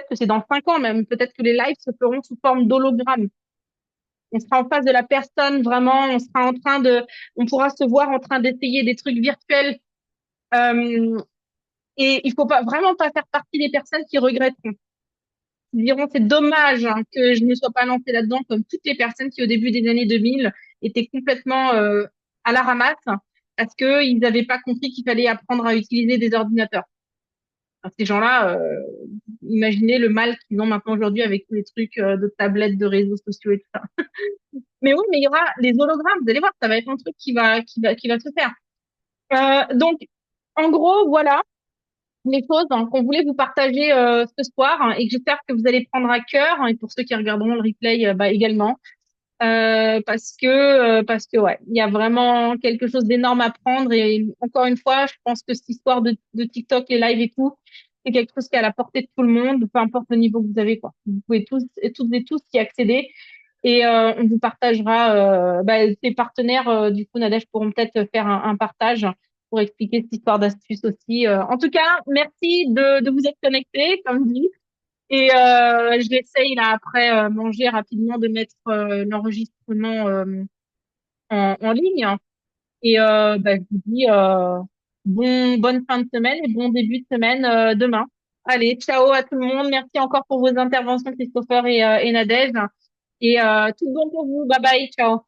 que c'est dans 5 ans même, peut-être que les lives se feront sous forme d'hologramme. On sera en face de la personne, vraiment, on pourra se voir en train d'essayer des trucs virtuels. Euh, et il faut pas, vraiment pas faire partie des personnes qui regretteront. Ils diront, c'est dommage hein, que je ne sois pas lancée là-dedans comme toutes les personnes qui, au début des années 2000, étaient complètement à la ramasse parce qu'ils n'avaient pas compris qu'il fallait apprendre à utiliser des ordinateurs. Alors, ces gens-là, imaginez le mal qu'ils ont maintenant aujourd'hui avec tous les trucs de tablettes, de réseaux sociaux et tout ça. Mais oui, mais il y aura les hologrammes, vous allez voir, ça va être un truc qui va se faire. Donc, en gros, voilà les choses hein, qu'on voulait vous partager ce soir hein, et que j'espère que vous allez prendre à cœur hein, et pour ceux qui regarderont le replay bah, également parce que ouais il y a vraiment quelque chose d'énorme à prendre et encore une fois je pense que cette histoire de TikTok les lives et tout c'est quelque chose qui est à la portée de tout le monde peu importe le niveau que vous avez quoi vous pouvez tous et toutes et tous y accéder et on vous partagera bah, tes partenaires du coup Nadège pourront peut-être faire un partage pour expliquer cette histoire d'astuce aussi. En tout cas, merci de vous être connectés, comme dit. Et j'essaye là après manger rapidement de mettre l'enregistrement en ligne. Et bah, je vous dis bonne fin de semaine et bon début de semaine demain. Allez, ciao à tout le monde. Merci encore pour vos interventions, Christopher et Nadège. Et tout bon pour vous. Bye bye, ciao.